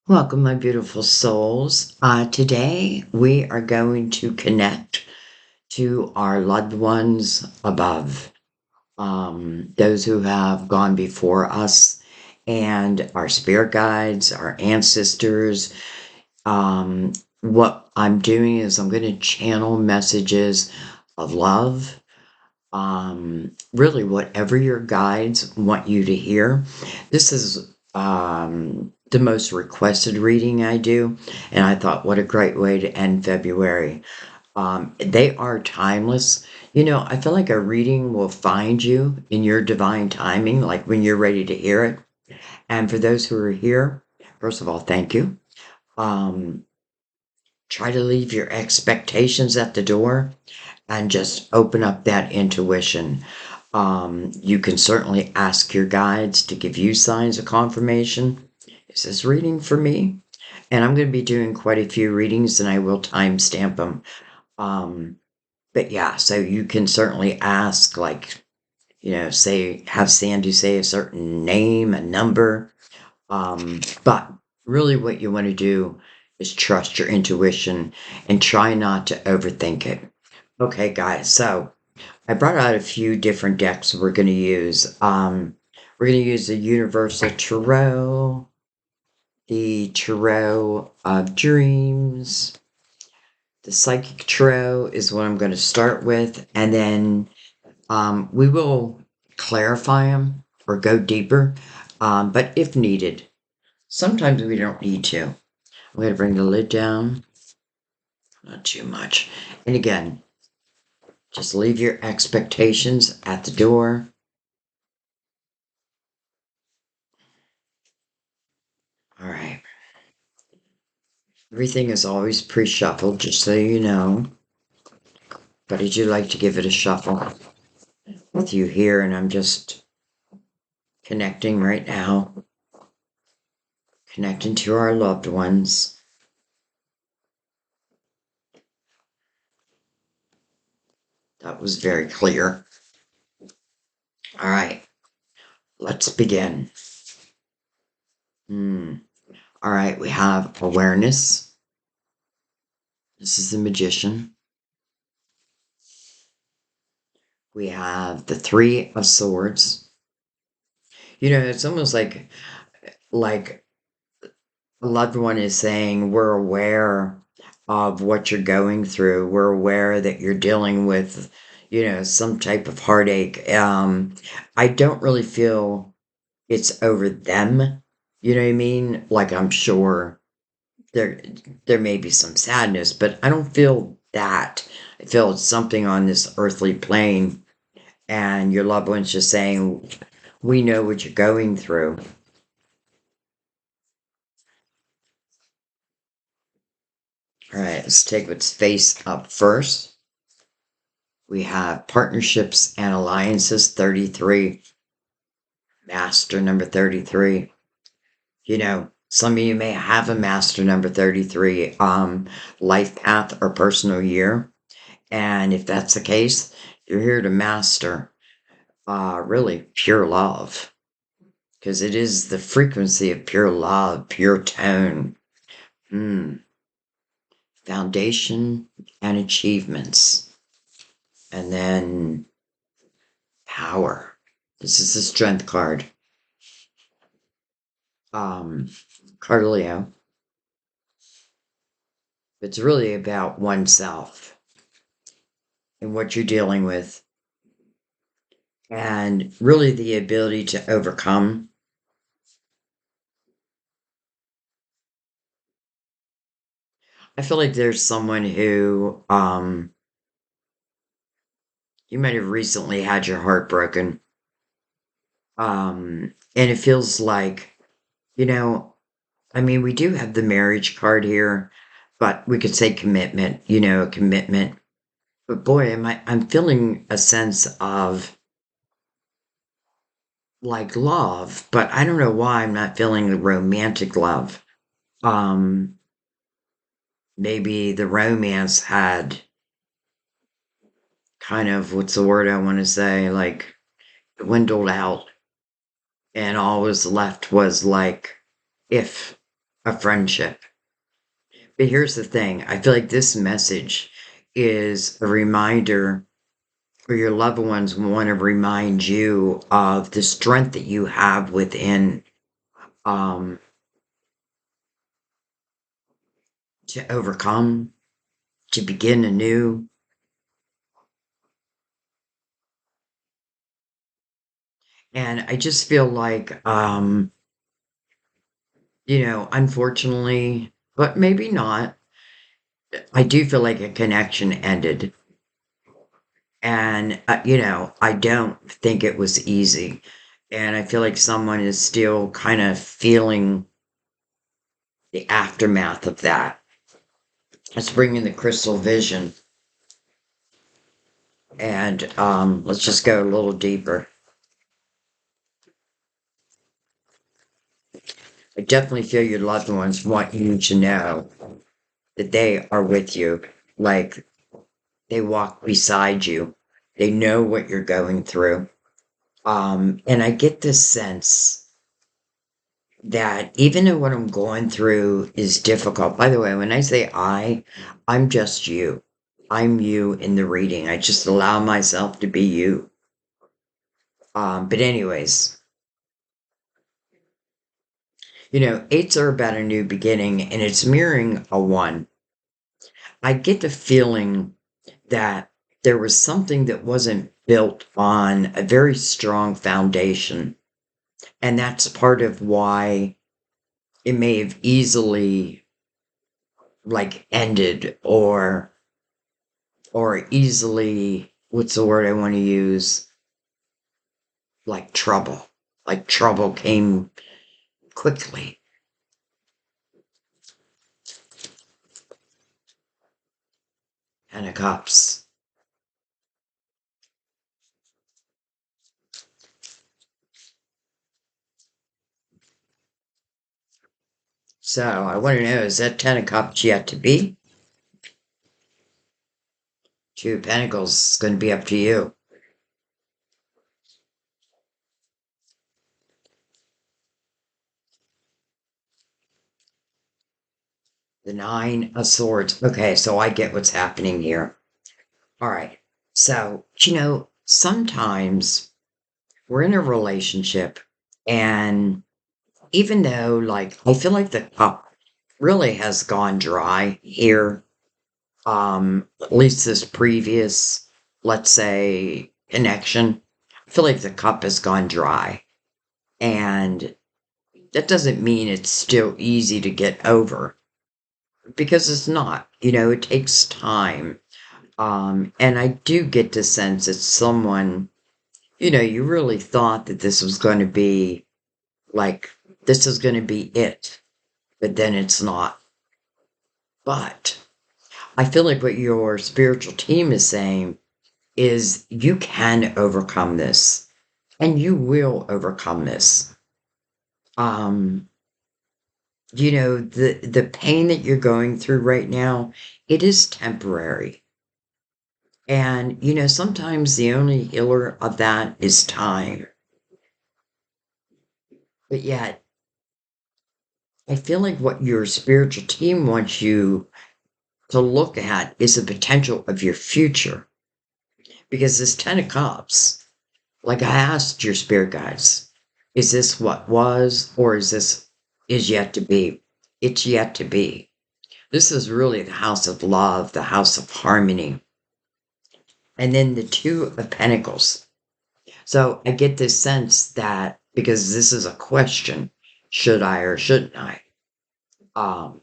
Welcome, my beautiful souls. Today we are going to connect to our loved ones above, those who have gone before us, and our spirit guides, our ancestors. What I'm doing is I'm going to channel messages of love, really, whatever your guides want you to hear. This is the most requested reading I do, and I thought, what a great way to end February. They are timeless. I feel like a reading will find you in your divine timing, like when you're ready to hear it. And for those who are here, first of all, thank you. Um, Try to leave your expectations at the door and just open up that intuition. You can certainly ask your guides to give you signs of confirmation. Is this reading for me? And I'm going to be doing quite a few readings and I will timestamp them. But yeah, so you can certainly ask, like, have Sandy say a certain name, a number. But really, what you want to do is trust your intuition and try not to overthink it. Okay, guys, so I brought out a few different decks we're going to use. We're going to use the Universal Tarot, the Tarot of Dreams, the Psychic Tarot is what I'm going to start with, and then we will clarify them or go deeper, but if needed. Sometimes we don't need to. I'm going to bring the lid down, not too much. And again, just leave your expectations at the door. All right. Everything is always pre-shuffled, just so you know. But I do like to give it a shuffle with you here, and I'm just connecting right now. Connecting to our loved ones. That was very clear. All right. Let's begin. All right, we have awareness. This is the Magician. We have the Three of Swords. It's almost like a loved one is saying, we're aware of what you're going through. We're aware that you're dealing with, some type of heartache. I don't really feel it's over them. You know what I mean? Like, I'm sure there there may be some sadness, but I don't feel that. I feel it's something on this earthly plane, and your loved one's just saying, we know what you're going through. All right, let's take what's face up first. We have partnerships and alliances 33, master number 33. Some of you may have a master number 33, life path or personal year. And if that's the case, you're here to master really pure love, because it is the frequency of pure love, pure tone. Foundation and achievements. And then power. This is the strength card. Cardelio. It's really about oneself and what you're dealing with. And really the ability to overcome. I feel like there's someone who you might have recently had your heart broken. And it feels like, we do have the marriage card here, but we could say commitment, commitment. But boy, I'm feeling a sense of like love, but I don't know why I'm not feeling the romantic love. Um, Maybe the romance had kind of, what's the word I want to say, like dwindled out, and all was left was like if. a friendship. But here's the thing, I feel like this message is a reminder, or your loved ones want to remind you of the strength that you have within, um, to overcome, to begin anew. And I just feel like, unfortunately, but maybe not, I do feel like a connection ended. And, I don't think it was easy. And I feel like someone is still kind of feeling the aftermath of that. Let's bring in the crystal vision. And let's just go a little deeper. I definitely feel your loved ones want you to know that they are with you. Like they walk beside you. They know what you're going through. And I get this sense that even though what I'm going through is difficult, by the way, when I say I'm just you. I'm you in the reading. I just allow myself to be you. But anyways, eights are about a new beginning and it's mirroring a one. I get the feeling that there was something that wasn't built on a very strong foundation. And that's part of why it may have easily like ended or easily, what's the word I want to use? Like trouble. Like trouble came quickly. And of cups. So I want to know, is that Ten of Cups yet to be? Two of Pentacles is going to be up to you. The Nine of Swords. Okay, so I get what's happening here. All right. So, sometimes we're in a relationship, and even though, like, I feel like the cup really has gone dry here, at least this previous, let's say, connection, I feel like the cup has gone dry. And that doesn't mean it's still easy to get over because it's not. It takes time. And I do get the sense that someone, you really thought that this was going to be like, this is going to be it, but then it's not. But I feel like what your spiritual team is saying is you can overcome this and you will overcome this. Um, the pain that you're going through right now, it is temporary. And, sometimes the only healer of that is time. But yet, I feel like what your spiritual team wants you to look at is the potential of your future. Because this Ten of Cups, like I asked your spirit guides, is this what was, or is yet to be? It's yet to be. This is really the house of love, the house of harmony. And then the Two of Pentacles. So I get this sense that because this is a question, should I or shouldn't I? Um,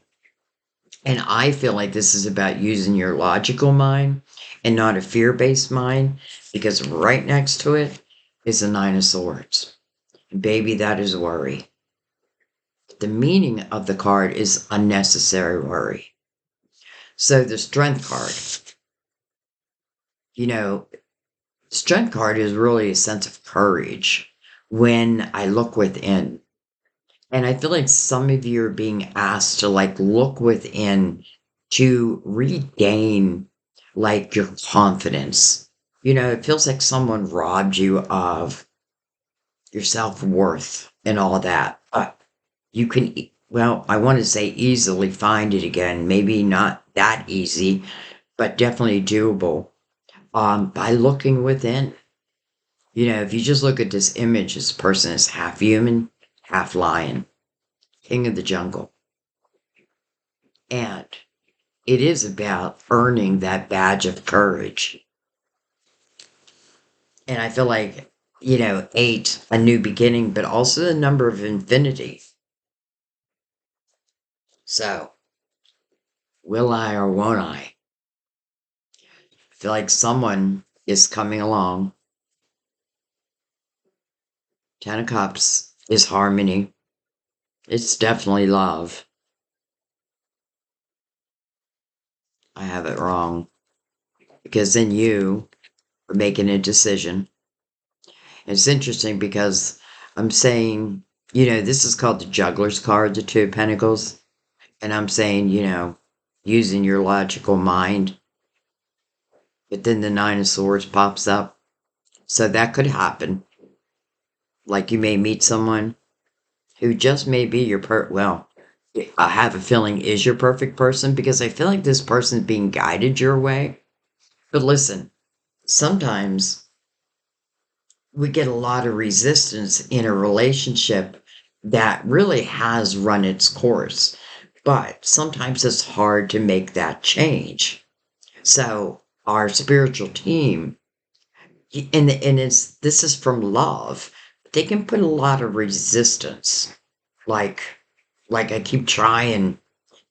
and I feel like this is about using your logical mind and not a fear-based mind, because right next to it is a Nine of Swords. And baby, that is worry. The meaning of the card is unnecessary worry. So the Strength card, you know, Strength card is really a sense of courage when I look within. And I feel like some of you are being asked to like look within to regain like your confidence. It feels like someone robbed you of your self-worth and all that. But you can well, I want to say easily find it again. Maybe not that easy, but definitely doable. By looking within. If you just look at this image, this person is half human, half lion, king of the jungle. And it is about earning that badge of courage. And I feel like, 8, a new beginning, but also the number of infinity. So, will I or won't I? I feel like someone is coming along. 10 of Cups is harmony. It's definitely love. I have it wrong. Because then you are making a decision. It's interesting because I'm saying, this is called the juggler's card, the Two of Pentacles. And I'm saying, using your logical mind. But then the Nine of Swords pops up. So that could happen. Like you may meet someone who just may be your well, I have a feeling is your perfect person because I feel like this person is being guided your way. But listen, sometimes we get a lot of resistance in a relationship that really has run its course. But sometimes it's hard to make that change. So our spiritual team, and this is from love, they can put a lot of resistance. Like like I keep trying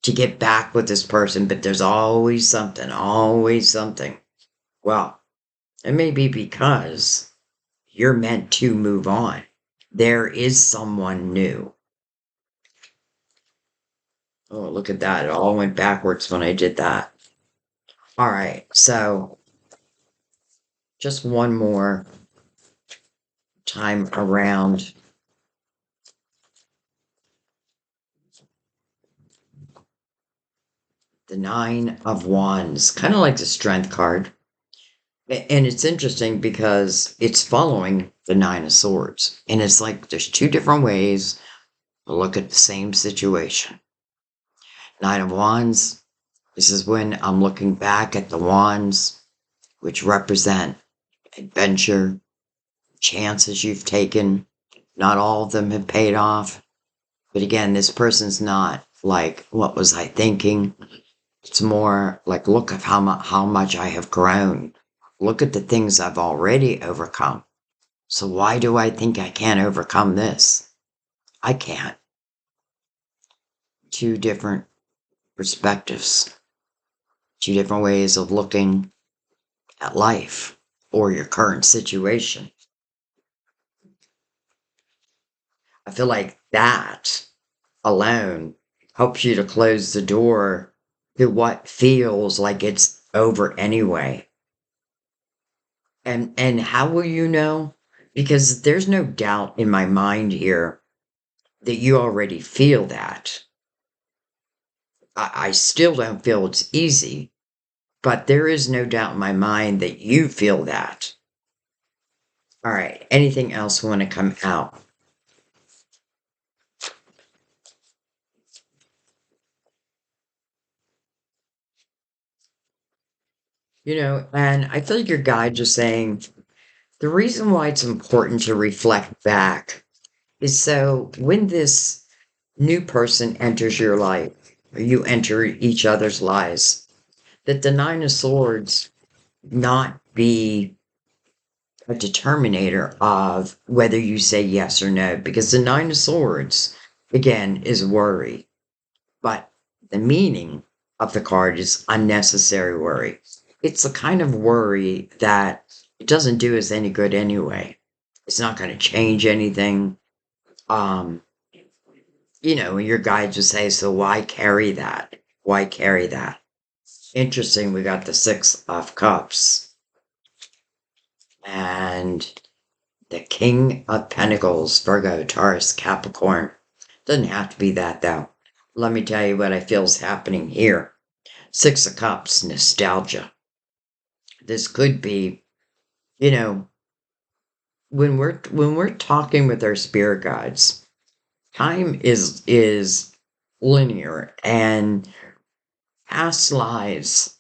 to get back with this person, but there's always something, always something. Well, it may be because you're meant to move on. There is someone new. Oh, look at that. It all went backwards when I did that. All right. So just one more time around. The Nine of Wands, kind of like the Strength card. And it's interesting because it's following the Nine of Swords. And it's like there's two different ways to look at the same situation. Nine of Wands, this is when I'm looking back at the wands, which represent adventure, chances you've taken. Not all of them have paid off. But again, this person's not like, what was I thinking? It's more like, look at how much I have grown. Look at the things I've already overcome. So why do I think I can't overcome this? I can't. Two different perspectives, two different ways of looking at life or your current situation. I feel like that alone helps you to close the door to what feels like it's over anyway. And how will you know? Because there's no doubt in my mind here that you already feel that. I still don't feel it's easy, but there is no doubt in my mind that you feel that. All right. Anything else want to come out? And I feel like your guide just saying the reason why it's important to reflect back is so when this new person enters your life, or you enter each other's lives, that the Nine of Swords not be a determinator of whether you say yes or no, because the Nine of Swords, again, is worry. But the meaning of the card is unnecessary worry. It's the kind of worry that it doesn't do us any good anyway. It's not going to change anything. Um, and your guide just say, so why carry that? Why carry that? Interesting, we got the Six of Cups and the King of Pentacles, Virgo, Taurus, Capricorn. Doesn't have to be that though. Let me tell you what I feel is happening here. Six of Cups, nostalgia. This could be, you know, when we're talking with our spirit guides, time is linear, and past lives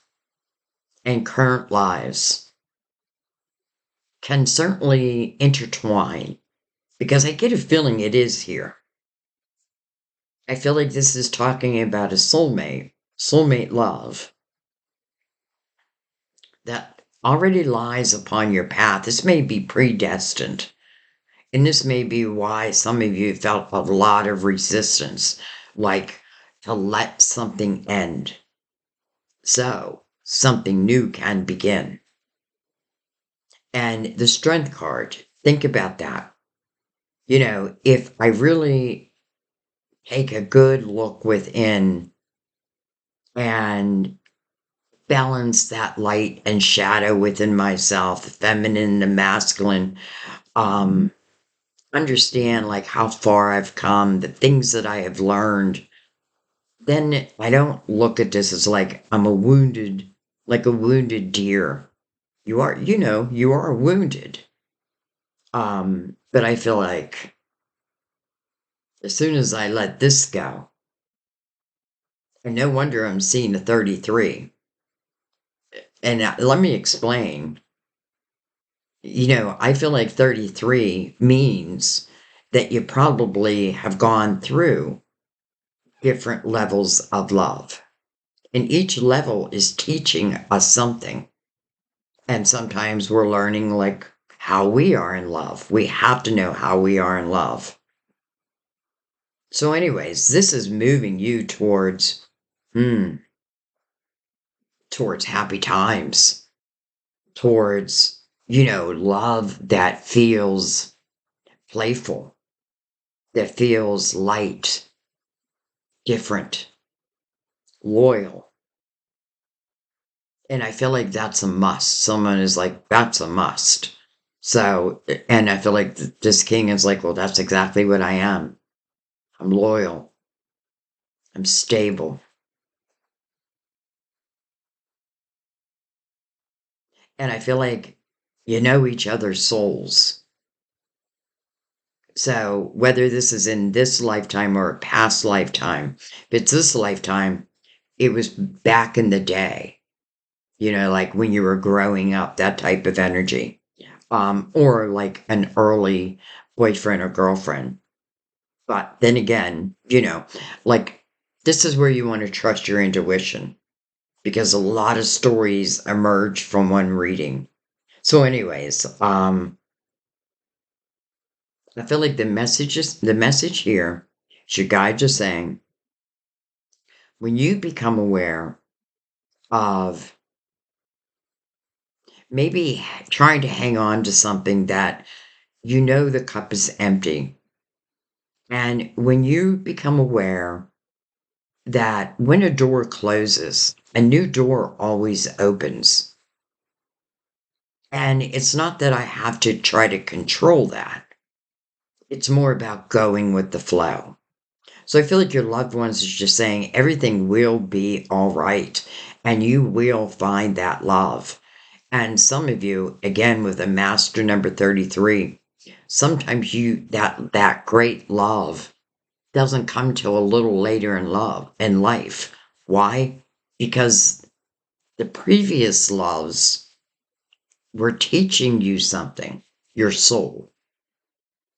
and current lives can certainly intertwine because I get a feeling it is here. I feel like this is talking about a soulmate love that already lies upon your path. This may be predestined. And this may be why some of you felt a lot of resistance, like to let something end so something new can begin. And the strength card, think about that. You know, if I really take a good look within and balance that light and shadow within myself, the feminine, the masculine, um, understand like how far I've come, the things that I have learned, then I don't look at this as like I'm like a wounded deer. You are wounded. But I feel like as soon as I let this go, and no wonder I'm seeing a 33. And let me explain. I feel like 33 means that you probably have gone through different levels of love. And each level is teaching us something. And sometimes we're learning like how we are in love. We have to know how we are in love. So, anyways, this is moving you towards happy times, towards, love that feels playful, that feels light, different, loyal. And I feel like that's a must. Someone is like, that's a must. So, and I feel like this king is like, well, that's exactly what I am. I'm loyal. I'm stable. And I feel like you know each other's souls. So whether this is in this lifetime or a past lifetime, if it's this lifetime, it was back in the day, like when you were growing up, that type of energy. Or like an early boyfriend or girlfriend. But then again, like this is where you want to trust your intuition because a lot of stories emerge from one reading. So, anyways, I feel like the message here, your guide just saying, when you become aware of maybe trying to hang on to something that the cup is empty, and when you become aware that when a door closes, a new door always opens. And it's not that I have to try to control that. It's more about going with the flow. So I feel like your loved ones is just saying everything will be all right and you will find that love. And some of you, again with a master number 33, sometimes that great love doesn't come till a little later in life. Why? Because the previous loves were teaching you something, your soul.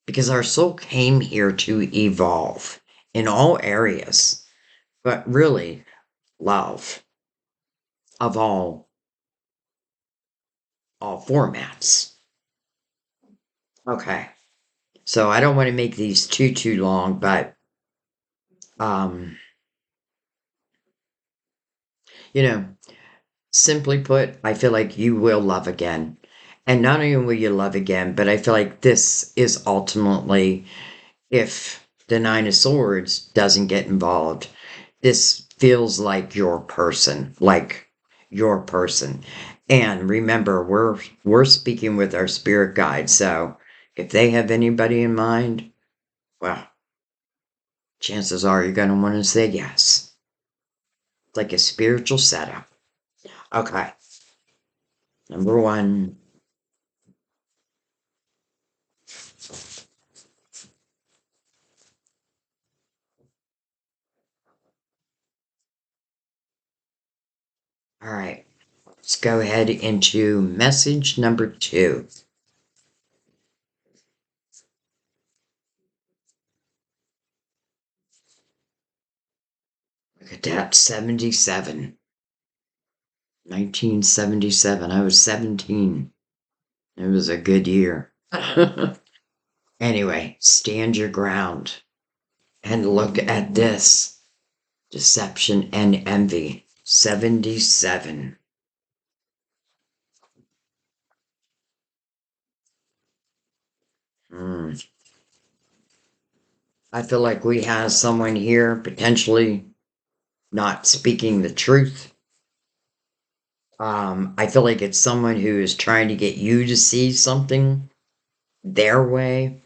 Because our soul came here to evolve in all areas, but really love of all formats. Okay. So I don't want to make these too long, but um, you know, simply put, I feel like you will love again. And not only will you love again, but I feel like this is ultimately, if the Nine of Swords doesn't get involved, this feels like your person, like your person. And remember, we're speaking with our spirit guide, so if they have anybody in mind, well, chances are you're going to want to say yes. It's like a spiritual setup. Okay. Number one, All right. Let's go ahead into message number 2. Look at that, 77. 1977. I was 17. It was a good year. Anyway, stand your ground and look at this. Deception and envy. 77. Hmm. I feel like we have someone here potentially not speaking the truth. I feel like it's someone who is trying to get you to see something their way,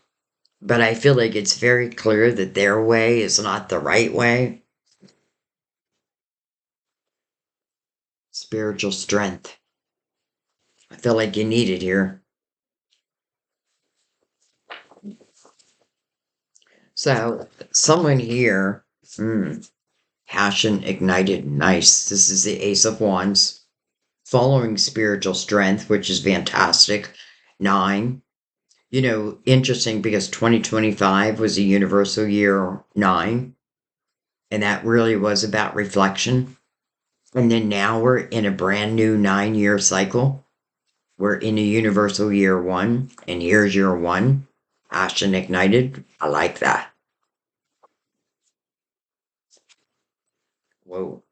but I feel like it's very clear that their way is not the right way. Spiritual strength. I feel like you need it here. So, someone here, passion ignited. Nice. This is the Ace of Wands. Following spiritual strength, which is fantastic. 9. Interesting because 2025 was a universal year 9, and that really was about reflection. And then now we're in a brand new 9-year cycle. We're in a universal year 1, and here's year 1. Passion ignited. I like that. Whoa.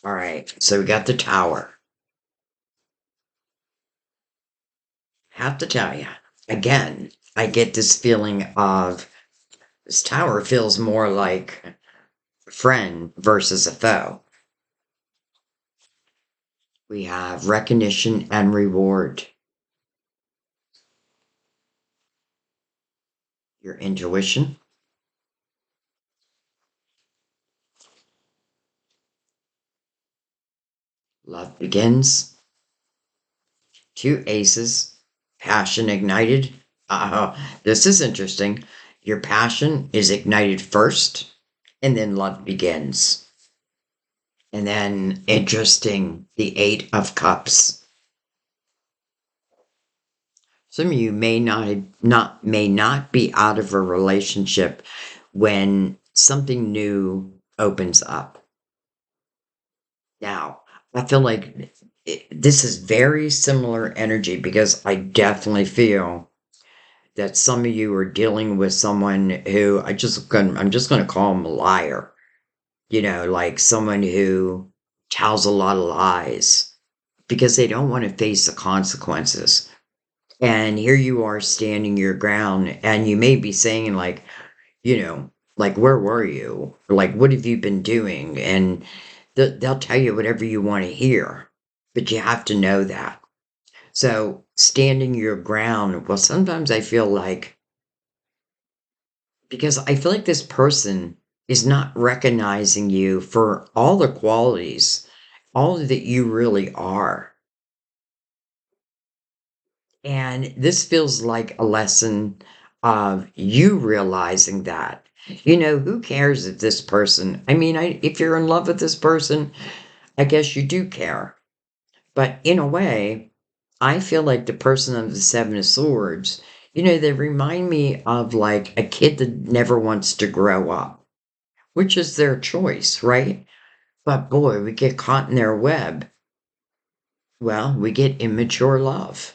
All right. So we got the tower. Have to tell you, again, I get this feeling of this tower feels more like a friend versus a foe. We have recognition and reward. Your intuition. Love begins. 2 aces. Passion ignited. This is interesting. Your passion is ignited first, and then love begins. And then, interesting, the 8 of Cups. Some of you may not be out of a relationship when something new opens up. Now, I feel like this is very similar energy because I definitely feel that some of you are dealing with someone who I'm just going to call them a liar. Like someone who tells a lot of lies because they don't want to face the consequences. And here you are standing your ground, and you may be saying, like, where were you? Like, what have you been doing? And they'll tell you whatever you want to hear, but you have to know that. So, standing your ground, well, sometimes I feel like, because I feel like this person is not recognizing you for all the qualities, all that you really are. And this feels like a lesson of you realizing that. Who cares if this person, I mean, if you're in love with this person, I guess you do care. But in a way, I feel like the person of the 7 of Swords, they remind me of like a kid that never wants to grow up, which is their choice, right? But boy, we get caught in their web. Well, we get immature love.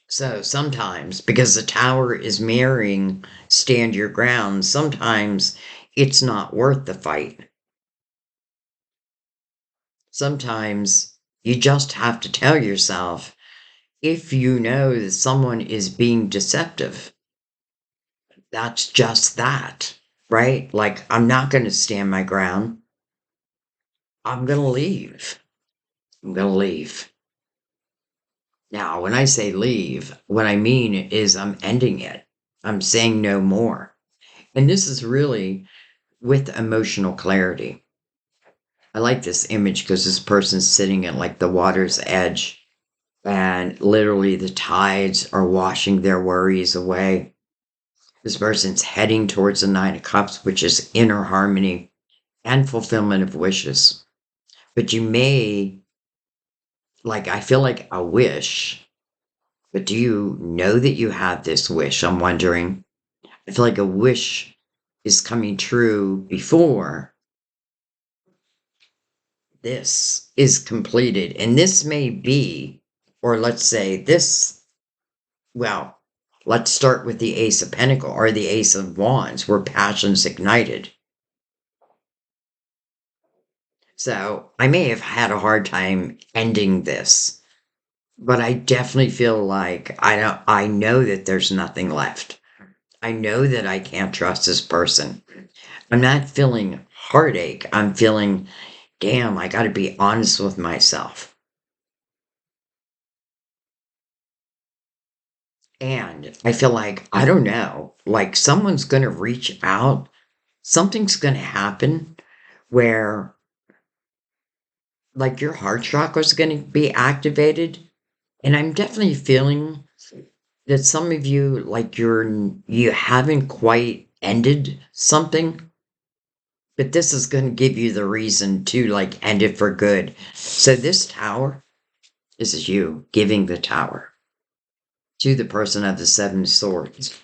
So sometimes, because the tower is mirroring stand your ground, sometimes it's not worth the fight. Sometimes you just have to tell yourself, if you know that someone is being deceptive, that's just that, right? Like, I'm not going to stand my ground. I'm going to leave. I'm going to leave. Now, when I say leave, what I mean is I'm ending it. I'm saying no more. And this is really with emotional clarity. I like this image because this person's sitting at like the water's edge, and literally the tides are washing their worries away. This person's heading towards the 9 of Cups, which is inner harmony. and fulfillment of wishes. But you may, like, I feel like a wish, but do you know that you have this wish? I'm wondering. I feel like a wish is coming true before this is completed. And this may be, or let's say this, well, let's start with the Ace of Pentacles or the Ace of Wands, where passion's ignited. So I may have had a hard time ending this, but I definitely feel like I know that there's nothing left. I know that I can't trust this person. I'm not feeling heartache. I'm feeling, damn, I got to be honest with myself. And I feel like, I don't know, like someone's going to reach out. Something's going to happen where, like, your heart chakra is going to be activated. And I'm definitely feeling that some of you, like, you haven't quite ended something, but this is going to give you the reason to, like, end it for good. So this tower, this is you giving the tower to the person of the Seven Swords.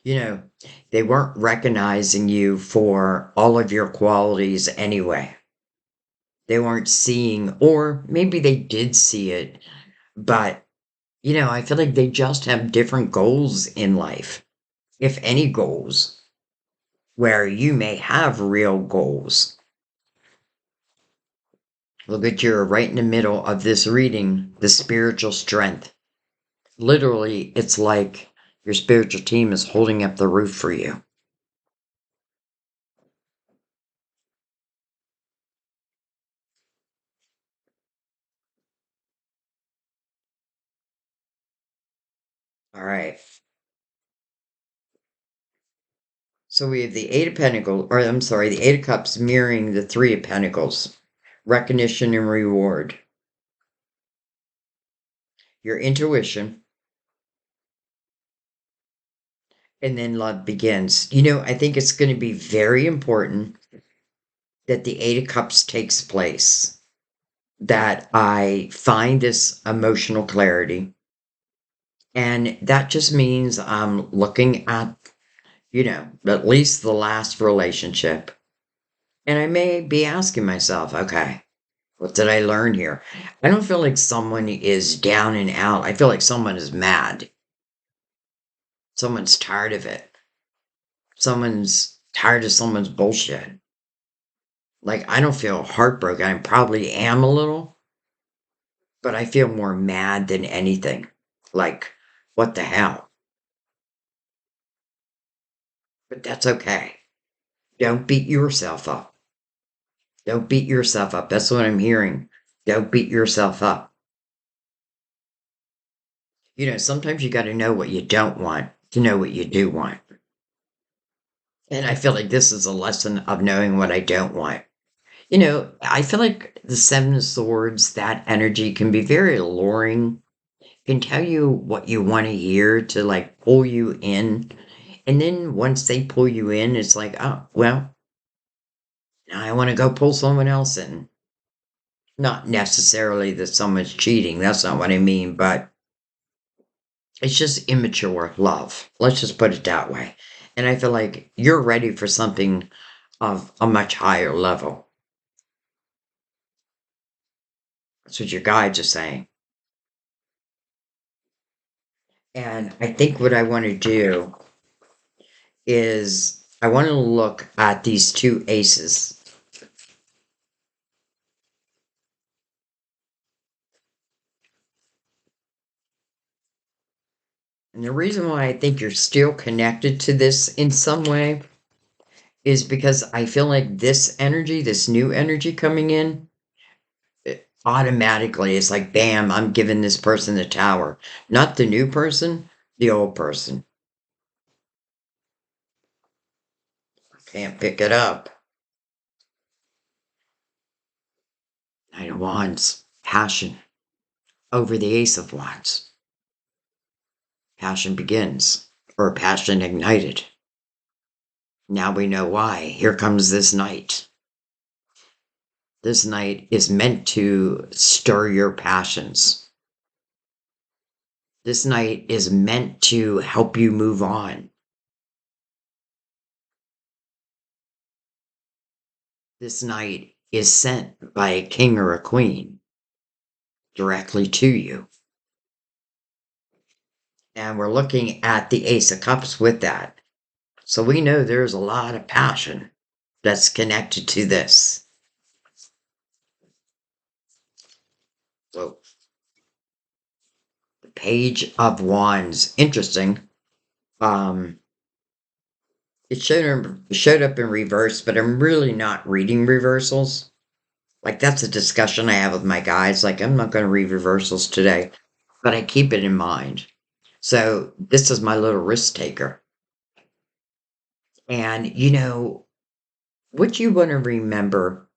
You know, they weren't recognizing you for all of your qualities anyway. They weren't seeing, or maybe they did see it, but, I feel like they just have different goals in life, if any goals, where you may have real goals. Look at, you're right in the middle of this reading, the spiritual strength. Literally, it's like your spiritual team is holding up the roof for you. All right. So we have the Eight of Pentacles, or I'm sorry, the Eight of Cups mirroring the Three of Pentacles. Recognition and reward. Your intuition. And then love begins. I think it's going to be very important that the Eight of Cups takes place. That I find this emotional clarity. And that just means I'm looking at, at least the last relationship. And I may be asking myself, okay, what did I learn here? I don't feel like someone is down and out. I feel like someone is mad. Someone's tired of it. Someone's tired of someone's bullshit. Like, I don't feel heartbroken. I probably am a little, but I feel more mad than anything. Like, what the hell? But that's okay. Don't beat yourself up. Don't beat yourself up. That's what I'm hearing. Don't beat yourself up. Sometimes you got to know what you don't want to know what you do want. And I feel like this is a lesson of knowing what I don't want. I feel like the Seven of Swords, that energy can be very alluring, can tell you what you want to hear to, like, pull you in. And then once they pull you in, it's like, oh, well, now I want to go pull someone else in. Not necessarily that someone's cheating. That's not what I mean, but it's just immature love. Let's just put it that way. And I feel like you're ready for something of a much higher level. That's what your guides are saying. And I think what I want to do is I want to look at these two aces. And the reason why I think you're still connected to this in some way is because I feel like this energy, this new energy coming in, automatically it's like, bam, I'm giving this person the tower. Not the new person, the old person. Can't pick it up. Knight of Wands, passion over the Ace of Wands. Passion begins, or passion ignited. Now we know why. Here comes this night. This night is meant to stir your passions. This night is meant to help you move on. This night is sent by a king or a queen directly to you. And we're looking at the Ace of Cups with that. So we know there's a lot of passion that's connected to this. So the Page of Wands, interesting. Um, it showed up in reverse, but I'm really not reading reversals. Like that's a discussion I have with my guys. Like I'm not going to read reversals today, but I keep it in mind. So this is my little risk taker. And what you want to remember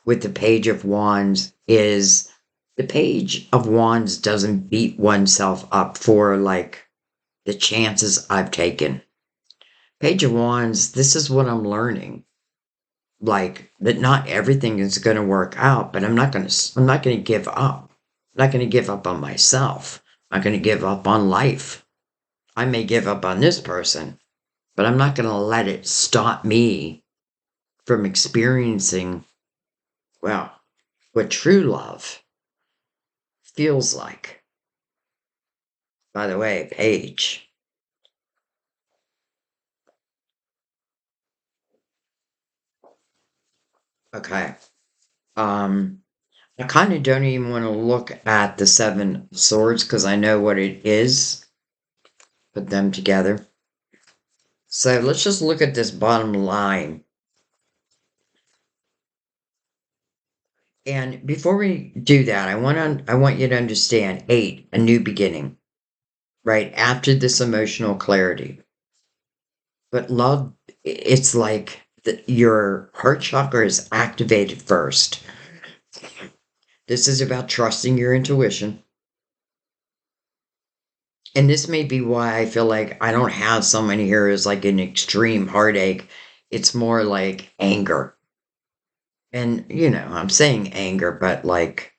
with the Page of Wands is the Page of Wands doesn't beat oneself up for like the chances I've taken. Page of Wands, this is what I'm learning. Like that not everything is going to work out, but I'm not going to give up. I'm not going to give up on myself. I'm not going to give up on life. I may give up on this person, but I'm not going to let it stop me from experiencing, well, what true love feels like. By the way, Paige. Okay. Um, I kind of don't even want to look at the Seven of Swords because I know what it is. Put them together. So let's just look at this bottom line. And before we do that, I want you to understand 8, a new beginning, right? After this emotional clarity. But love, it's like your heart chakra is activated first. This is about trusting your intuition. And this may be why I feel like I don't have someone here who's like an extreme heartache. It's more like anger. And, I'm saying anger, but like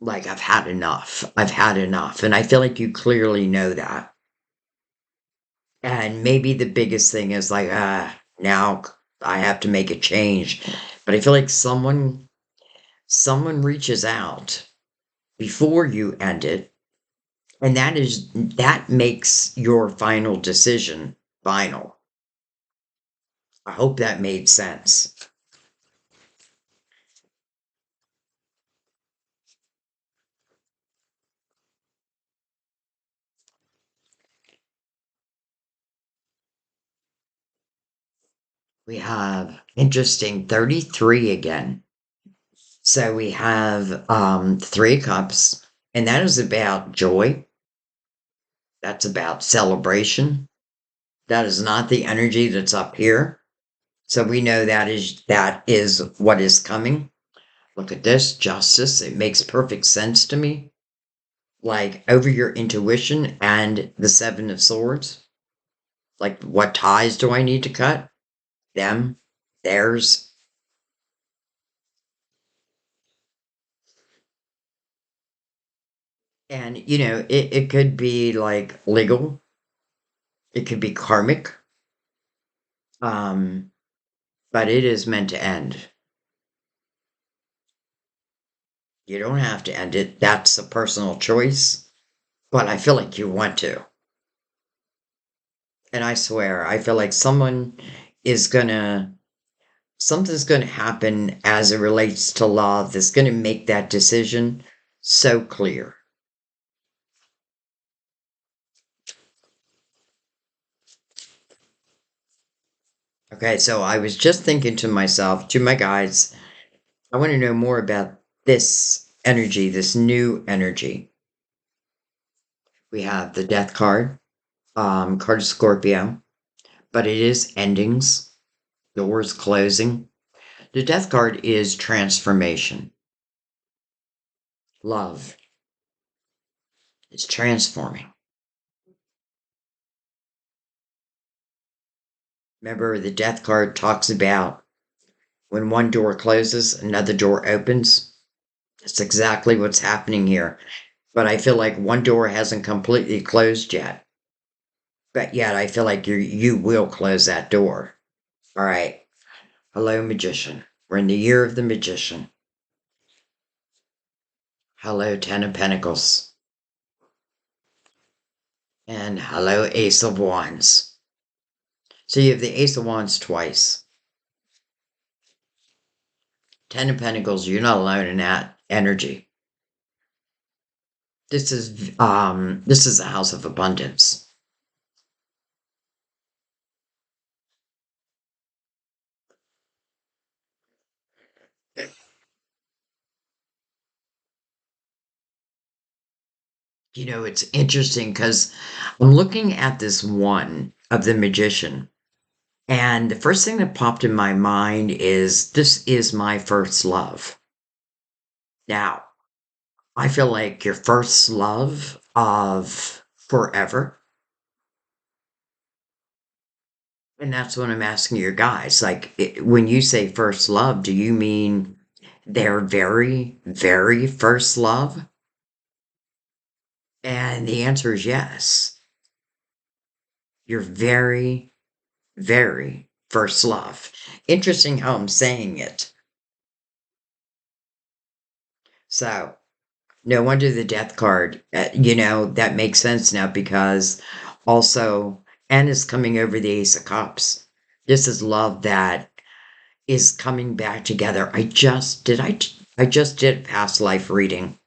I've had enough. I've had enough. And I feel like you clearly know that. And maybe the biggest thing is like, now I have to make a change. But I feel like someone reaches out before you end it, and that makes your final decision final. I hope that made sense. We have interesting 33 again. So we have 3 cups, and that is about joy. That's about celebration. That is not the energy that's up here. So we know that is what is coming. Look at this, justice. It makes perfect sense to me. Like over your intuition and the 7 of Swords. Like what ties do I need to cut? Them, theirs. And it could be like legal. It could be karmic. Um, but it is meant to end. You don't have to end it. That's a personal choice. But I feel like you want to. And I swear, I feel like is gonna something's gonna happen as it relates to love that's gonna make that decision so clear. Okay, so I was just thinking to myself, to my guys, I want to know more about this energy, this new energy. We have the Death card, card of Scorpio, but it is endings, doors closing. The Death card is transformation. Love is transforming. Remember, the death card talks about when one door closes, another door opens. That's exactly what's happening here. But I feel like one door hasn't completely closed yet. But yet I feel like you will close that door. All right. Hello, magician. We're in the year of the magician. Hello, Ten of Pentacles. And hello, Ace of Wands. So you have the Ace of Wands twice. Ten of Pentacles, you're not alone in that energy. This is a house of abundance. You know, it's interesting because I'm looking at this one of the magician, and the first thing that popped in my mind is this is my first love. Now, I feel like your first love of forever. And that's what I'm asking your guys. Like, when you say first love, do you mean their very, very first love? And the answer is yes. Your very, very first love. Interesting how I'm saying it. So, no wonder the death card, that makes sense now because also, N is coming over the Ace of Cups. This is love that is coming back together. I just did past life reading.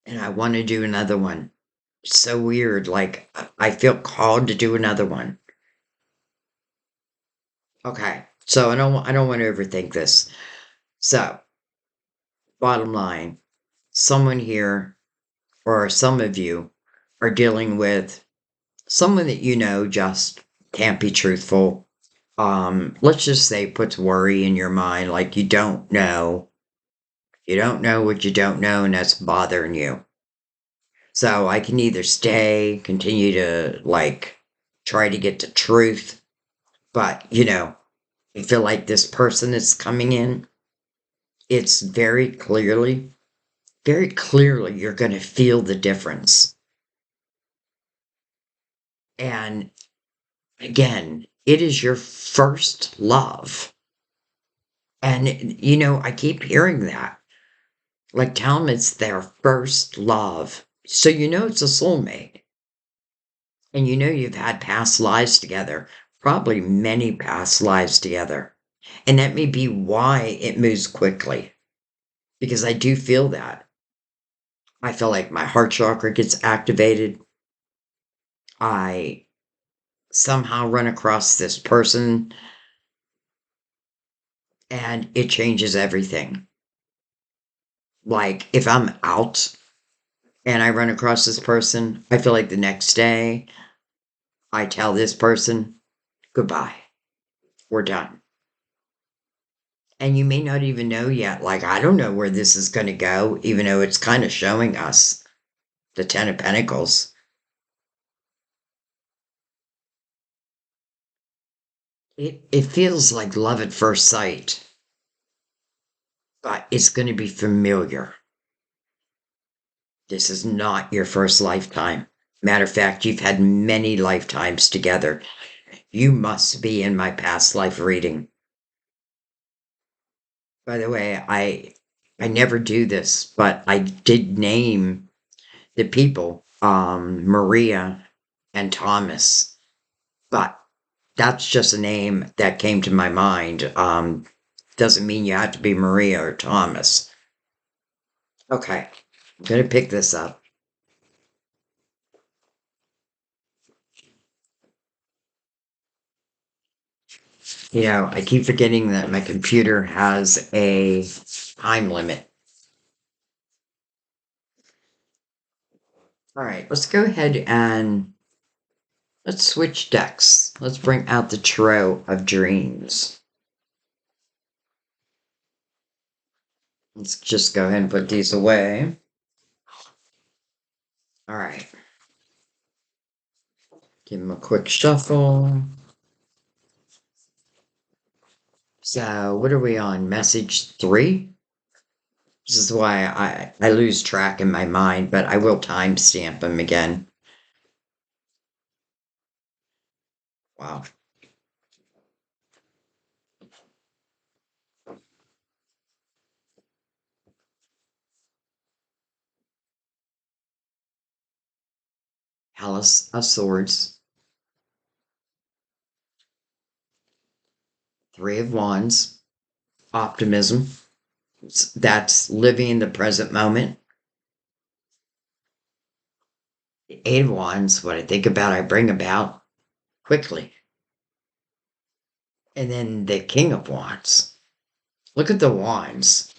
And I want to do another one. It's so weird. Like, I feel called to do another one. Okay. So I don't want to overthink this. So, bottom line, someone here or some of you are dealing with someone that you know just can't be truthful. Let's just say puts worry in your mind, like you don't know. You don't know what you don't know, and that's bothering you. So I can either stay, continue to like try to get to truth, but I feel like this person that's coming in, it's very clearly, you're going to feel the difference. And again, it is your first love. And, I keep hearing that. Like, tell them it's their first love. So, it's a soulmate. And you've had past lives together, probably many past lives together. And that may be why it moves quickly, because I do feel that. I feel like my heart chakra gets activated. I somehow run across this person and it changes everything. Like, if I'm out and I run across this person, I feel like the next day I tell this person, goodbye, we're done. And you may not even know yet. Like, I don't know where this is going to go, even though it's kind of showing us the Ten of Pentacles. It feels like love at first sight, but it's going to be familiar. This is not your first lifetime. Matter of fact, you've had many lifetimes together. You must be in my past life reading. By the way, I never do this, but I did name the people, Maria and Thomas. But that's just a name that came to my mind. Doesn't mean you have to be Maria or Thomas. Okay, I'm gonna pick this up. I keep forgetting that my computer has a time limit. All right, let's go ahead and let's switch decks. Let's bring out the Tarot of Dreams. Let's just go ahead and put these away. Give him a quick shuffle. So, what are we on? Message 3? This is why I lose track in my mind, but I will timestamp them again. Wow. Palace of Swords, Three of Wands, optimism. That's living in the present moment. The Eight of Wands, what I think about, I bring about quickly. And then the King of Wands. Look at the Wands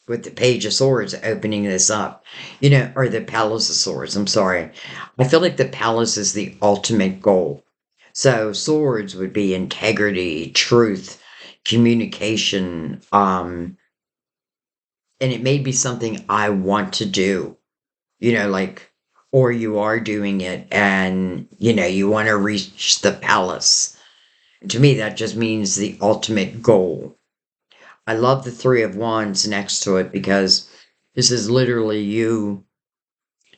with the Page of Swords opening this up. Or the Palace of Swords, I'm sorry. I feel like the Palace is the ultimate goal. So swords would be integrity, truth, communication, and it may be something I want to do, like, or you are doing it and, you want to reach the palace. To me, that just means the ultimate goal. I love the Three of Wands next to it because this is literally you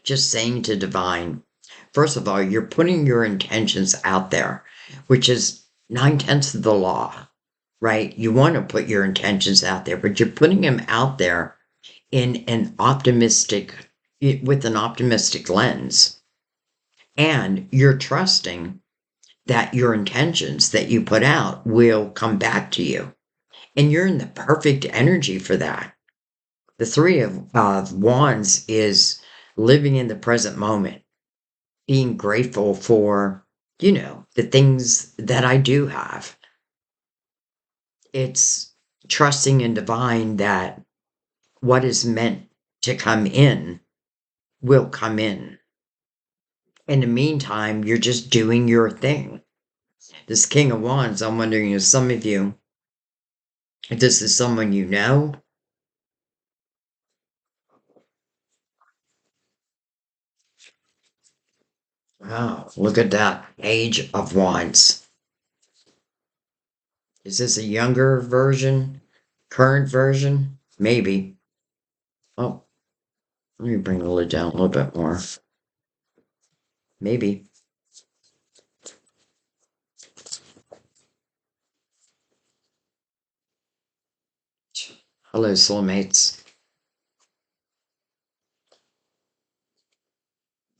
just saying to divine, first of all, you're putting your intentions out there, which is 9/10 of the law, right? You want to put your intentions out there, but you're putting them out there in an optimistic, with an optimistic lens. And you're trusting that your intentions that you put out will come back to you. And you're in the perfect energy for that. The Three of Wands is living in the present moment, being grateful for, the things that I do have. It's trusting in divine that what is meant to come in will come in. In the meantime, you're just doing your thing. This King of Wands, I'm wondering if some of you, if this is someone you know. Oh, look at that. Page of Wands. Is this a younger version? Current version? Maybe. Oh, let me bring the lid down a little bit more. Maybe. Hello, soulmates.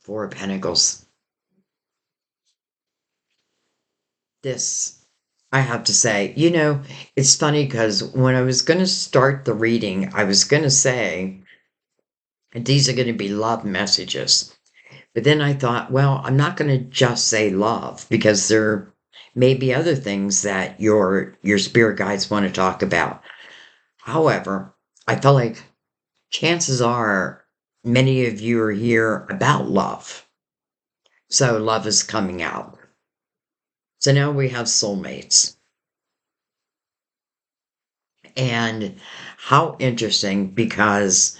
Four of Pentacles. This, I have to say, it's funny because when I was going to start the reading, I was going to say, these are going to be love messages. But then I thought, well, I'm not going to just say love because there may be other things that your spirit guides want to talk about. However, I felt like chances are many of you are here about love. So love is coming out. So now we have soulmates. And how interesting because,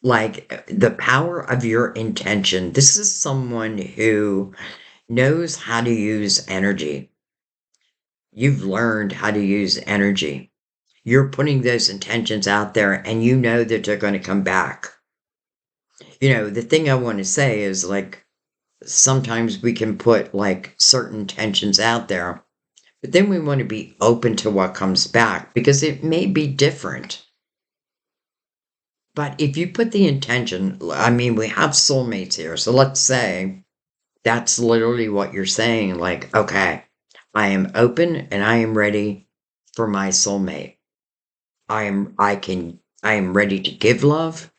like, the power of your intention, this is someone who knows how to use energy. You've learned how to use energy. You're putting those intentions out there and you know that they're going to come back. The thing I want to say is, like, sometimes we can put like certain intentions out there, but then we want to be open to what comes back because it may be different. But if you put the intention, I mean, we have soulmates here. So let's say that's literally what you're saying. Like, okay, I am open and I am ready for my soulmate. I am ready to give love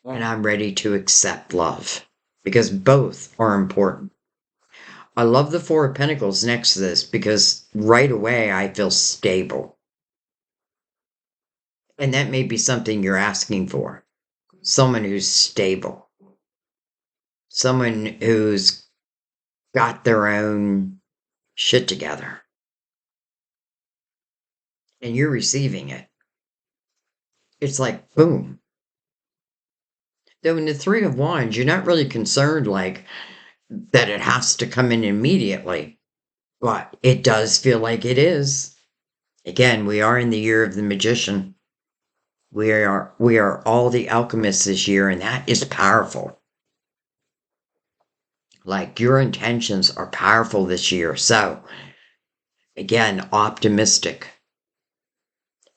and I'm ready to accept love because both are important. I love the Four of Pentacles next to this because right away I feel stable. And that may be something you're asking for. Someone who's stable. Someone who's got their own shit together. And you're receiving it. It's like, boom. Though in the Three of Wands, you're not really concerned like that it has to come in immediately, but it does feel like it is. Again, we are in the year of the magician. We are all the alchemists this year, and that is powerful. Like your intentions are powerful this year. So again, optimistic.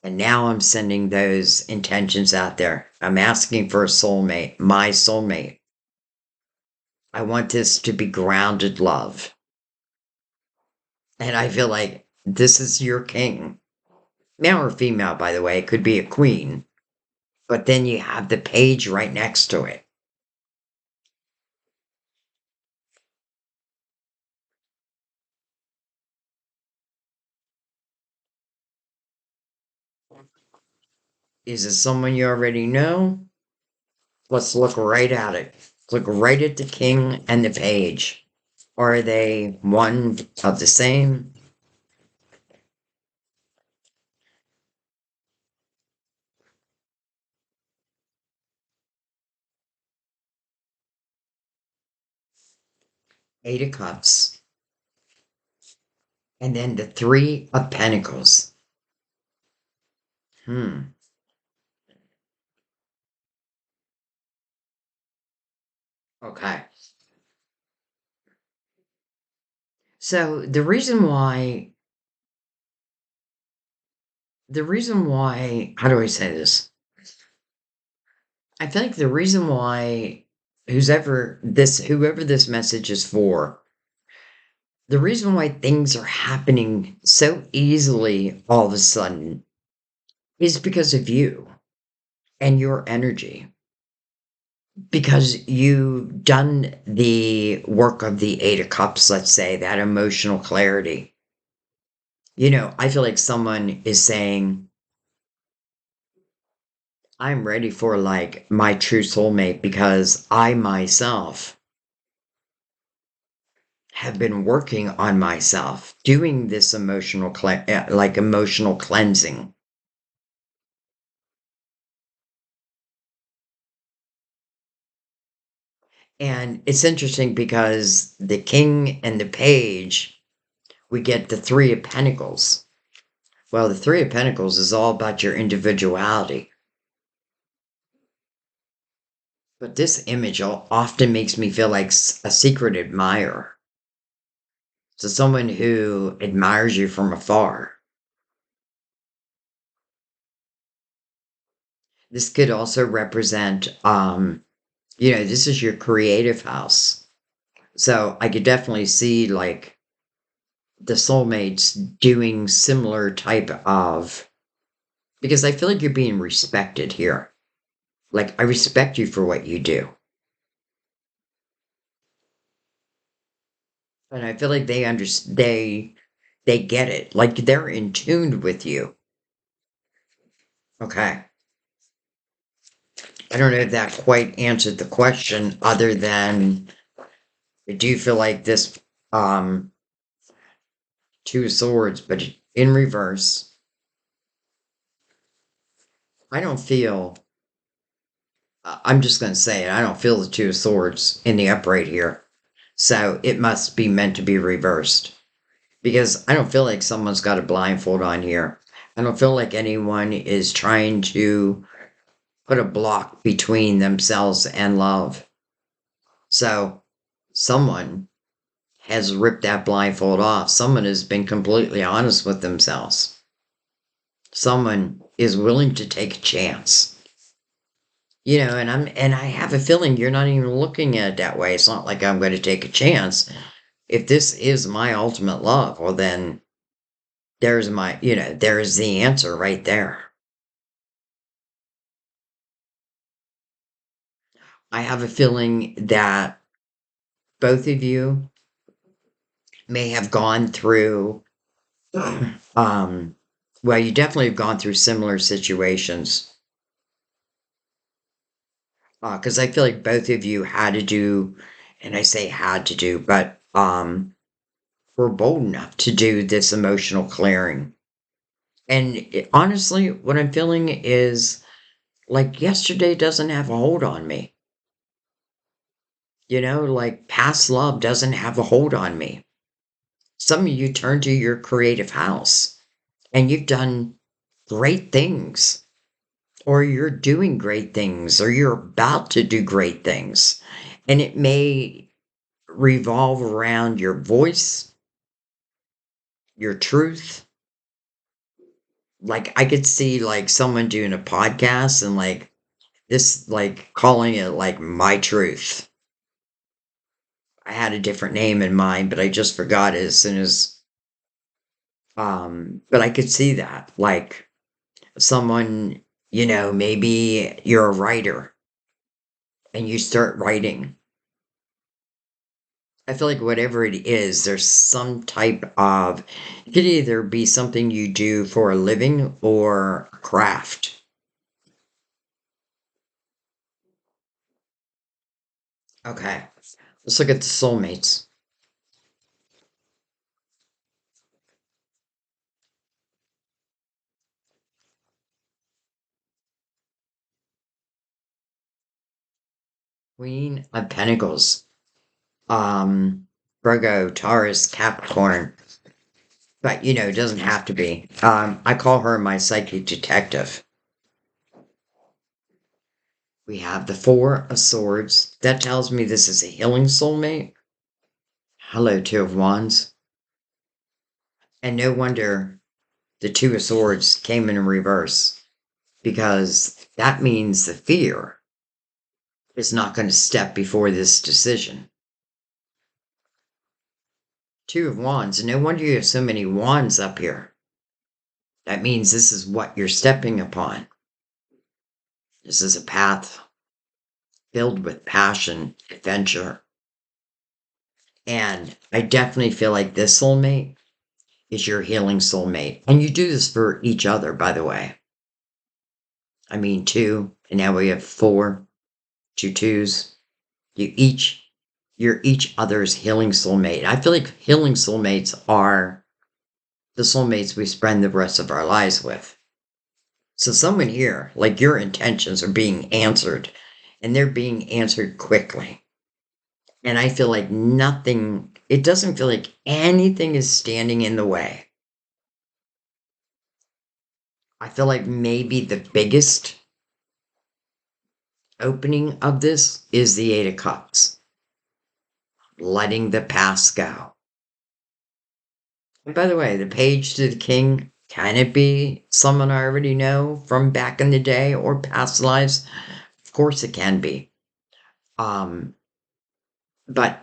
And now I'm sending those intentions out there. I'm asking for a soulmate, my soulmate. I want this to be grounded love. And I feel like this is your king. Male or female, by the way, it could be a queen. But then you have the page right next to it. Is it someone you already know? Let's look right at it. Look right at the king and the page. Are they one of the same? Eight of Cups. And then the Three of Pentacles. Hmm. Okay. So how do I say this? I feel like the reason why whoever this message is for, the reason why things are happening so easily all of a sudden is because of you and your energy. Because you've done the work of the Eight of Cups, let's say, that emotional clarity. I feel like someone is saying, I'm ready for like my true soulmate because I myself have been working on myself, doing this emotional cleansing. And it's interesting because the king and the page, we get the Three of Pentacles. Well, the Three of Pentacles is all about your individuality. But this image often makes me feel like a secret admirer. So someone who admires you from afar. This could also represent, this is your creative house. So I could definitely see like the soulmates doing similar type of, because I feel like you're being respected here. Like I respect you for what you do. And I feel like they understand, they get it. Like they're in tune with you. Okay. I don't know if that quite answered the question other than do you feel like this um Two of Swords, but in reverse. I don't feel I'm just gonna say it, I don't feel the Two of Swords in the upright here. So it must be meant to be reversed. Because I don't feel like someone's got a blindfold on here. I don't feel like anyone is trying to put a block between themselves and love. So someone has ripped that blindfold off. Someone has been completely honest with themselves. Someone is willing to take a chance. And I have a feeling you're not even looking at it that way. It's not like I'm going to take a chance. If this is my ultimate love, well then there's the answer right there. I have a feeling that both of you may have gone through um well, you definitely have gone through similar situations. Because I feel like both of you had to do, and I say had to do, but were bold enough to do this emotional clearing. And honestly, what I'm feeling is like yesterday doesn't have a hold on me. Like past love doesn't have a hold on me. Some of you turn to your creative house and you've done great things, or you're doing great things, or you're about to do great things. And it may revolve around your voice, your truth. Like I could see like someone doing a podcast and like this, like calling it like my truth. I had a different name in mind, but I just forgot it as soon as, but I could see that. Like someone, maybe you're a writer and you start writing. I feel like whatever it is, there's some type of, it could either be something you do for a living or a craft. Okay, let's look at the soulmates. Queen of Pentacles. Virgo, Taurus, Capricorn. But, it doesn't have to be. I call her my psychic detective. We have the Four of Swords. That tells me this is a healing soulmate. Hello, Two of Wands. And no wonder the Two of Swords came in reverse, because that means the fear is not going to step before this decision. Two of Wands. No wonder you have so many wands up here. That means this is what you're stepping upon. This is a path filled with passion, adventure. And I definitely feel like this soulmate is your healing soulmate. And you do this for each other, by the way. I mean, two, and now we have four, two twos. You're each other's healing soulmate. I feel like healing soulmates are the soulmates we spend the rest of our lives with. So someone here, like your intentions are being answered, and they're being answered quickly. And I feel like it doesn't feel like anything is standing in the way. I feel like maybe the biggest opening of this is the Eight of Cups, letting the past go. And by the way, the Page to the King, can it be someone I already know from back in the day or past lives? Of course it can be. But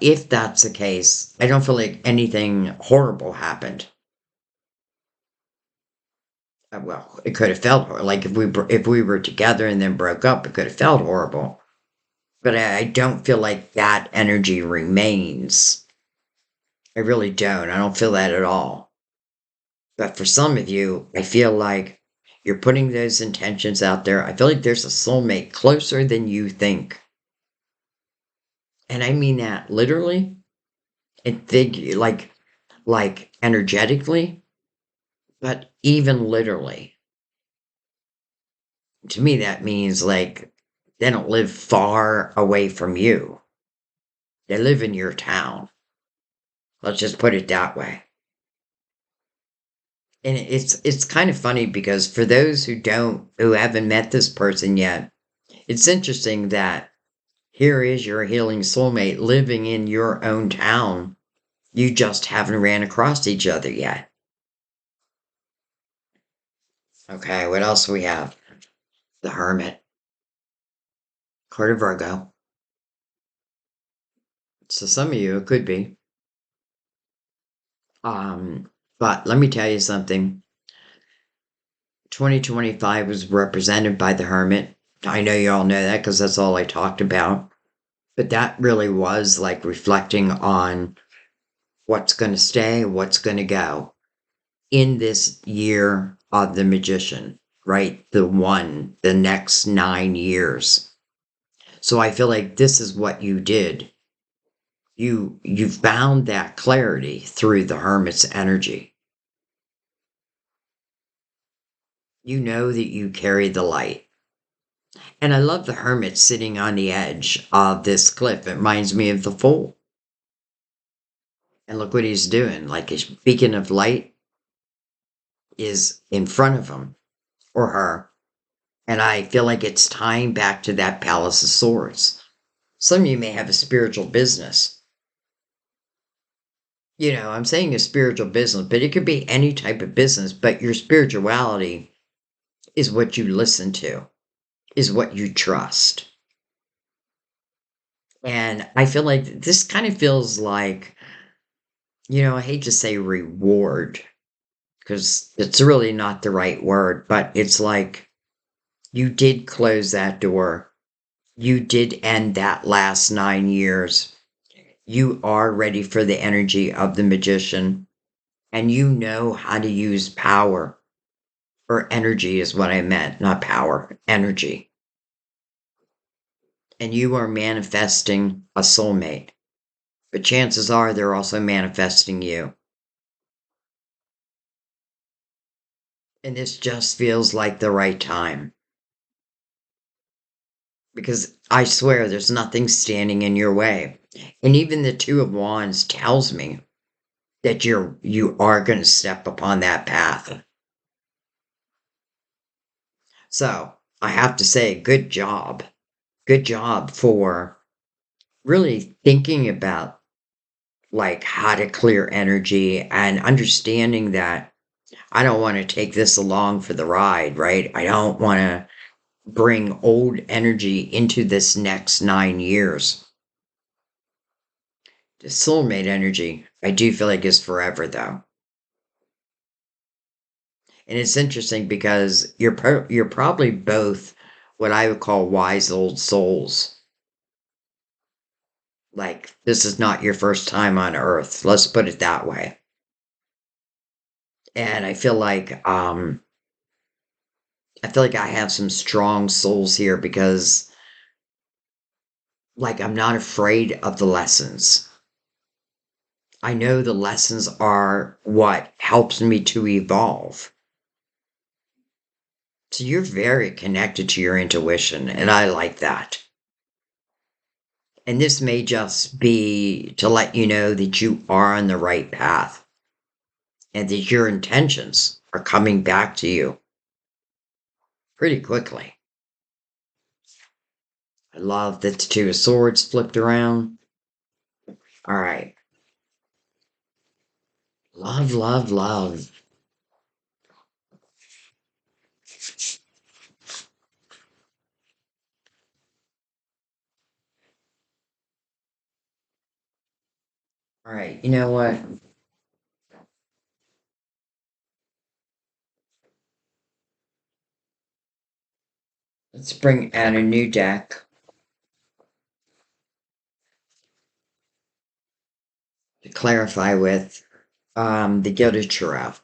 if that's the case, I don't feel like anything horrible happened. Well, it could have felt like if we were together and then broke up, it could have felt horrible. But I don't feel like that energy remains. I really don't. I don't feel that at all. But for some of you, I feel like you're putting those intentions out there. I feel like there's a soulmate closer than you think. And I mean that literally and like energetically, but even literally. To me, that means like they don't live far away from you. They live in your town. Let's just put it that way. And it's kind of funny because for those who haven't met this person yet, it's interesting that here is your healing soulmate living in your own town. You just haven't ran across each other yet. Okay, what else do we have? The Hermit. Card of Virgo. So some of you, it could be. But let me tell you something. 2025 was represented by the Hermit. I know you all know that because that's all I talked about. But that really was like reflecting on what's going to stay, what's going to go in this year of the Magician, right? The next 9 years. So I feel like this is what you did. You found that clarity through the Hermit's energy. You know that you carry the light. And I love the hermit sitting on the edge of this cliff. It reminds me of the fool. And look what he's doing. Like his beacon of light is in front of him or her. And I feel like it's tying back to that Palace of Swords. Some of you may have a spiritual business. I'm saying a spiritual business, but it could be any type of business. But your spirituality is what you listen to, is what you trust. And I feel like this kind of feels like, I hate to say reward because it's really not the right word, but it's like you did close that door. You did end that last 9 years. You are ready for the energy of the magician and you know how to use power, or energy is what I meant, not power, energy. And you are manifesting a soulmate, but chances are they're also manifesting you. And this just feels like the right time. Because I swear there's nothing standing in your way. And even the Two of Wands tells me that you are going to step upon that path. So I have to say, good job. Good job for really thinking about like how to clear energy and understanding that I don't want to take this along for the ride, right? I don't want to bring old energy into this next 9 years. The soulmate energy, I do feel like is forever though. And it's interesting because you're probably both what I would call wise old souls. Like this is not your first time on earth. Let's put it that way. And I feel like I have some strong souls here because like I'm not afraid of the lessons. I know the lessons are what helps me to evolve. So you're very connected to your intuition, and I like that. And this may just be to let you know that you are on the right path and that your intentions are coming back to you pretty quickly. I love that the Two of Swords flipped around. All right. Love, love, love. All right. You know what? Let's bring out a new deck to clarify with the Gilded Giraffe.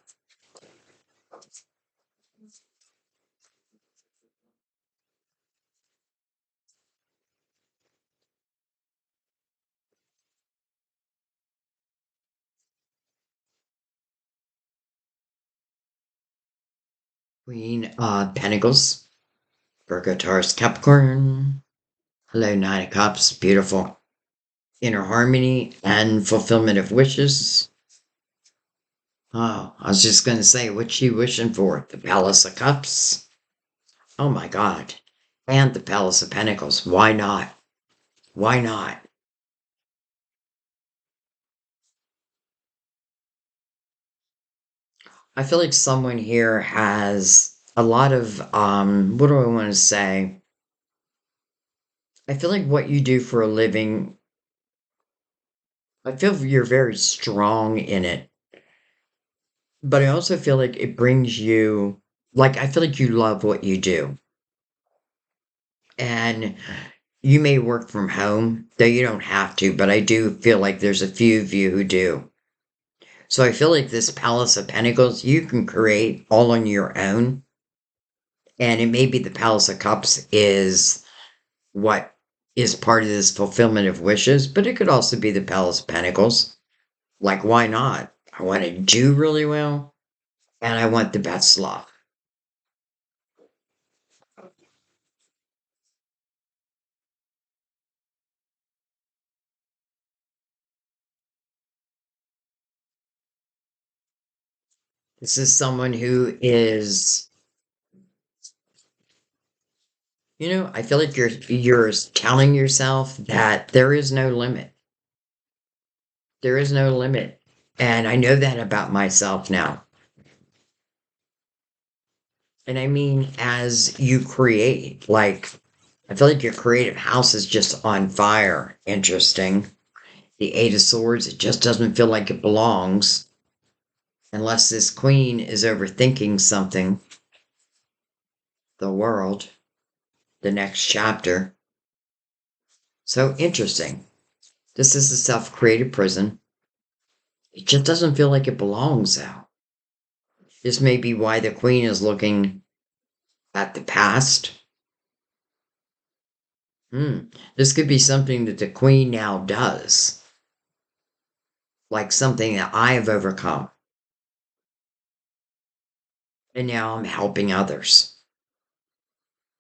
Queen of Pentacles. Virgo, Taurus, Capricorn. Hello, Nine of Cups. Beautiful. Inner harmony and fulfillment of wishes. Oh, I was just going to say, what's she wishing for? The Palace of Cups? Oh my God. And the Palace of Pentacles. Why not? Why not? I feel like someone here has a lot of, what do I want to say? I feel like what you do for a living, I feel you're very strong in it. But I also feel like it brings you, like, I feel like you love what you do. And you may work from home, though you don't have to, but I do feel like there's a few of you who do. So I feel like this Palace of Pentacles, you can create all on your own. And it may be the Palace of Cups is what is part of this fulfillment of wishes, but it could also be the Palace of Pentacles. Like, why not? I want to do really well, and I want the best luck. This is someone who is, I feel like you're telling yourself that there is no limit. There is no limit. And I know that about myself now. And I mean, as you create, like, I feel like your creative house is just on fire. Interesting. The Eight of Swords, it just doesn't feel like it belongs unless this queen is overthinking something. The world, the next chapter. So interesting. This is a self created prison. It just doesn't feel like it belongs, though. This may be why the queen is looking at the past. This could be something that the queen now does, like something that I have overcome. And now I'm helping others.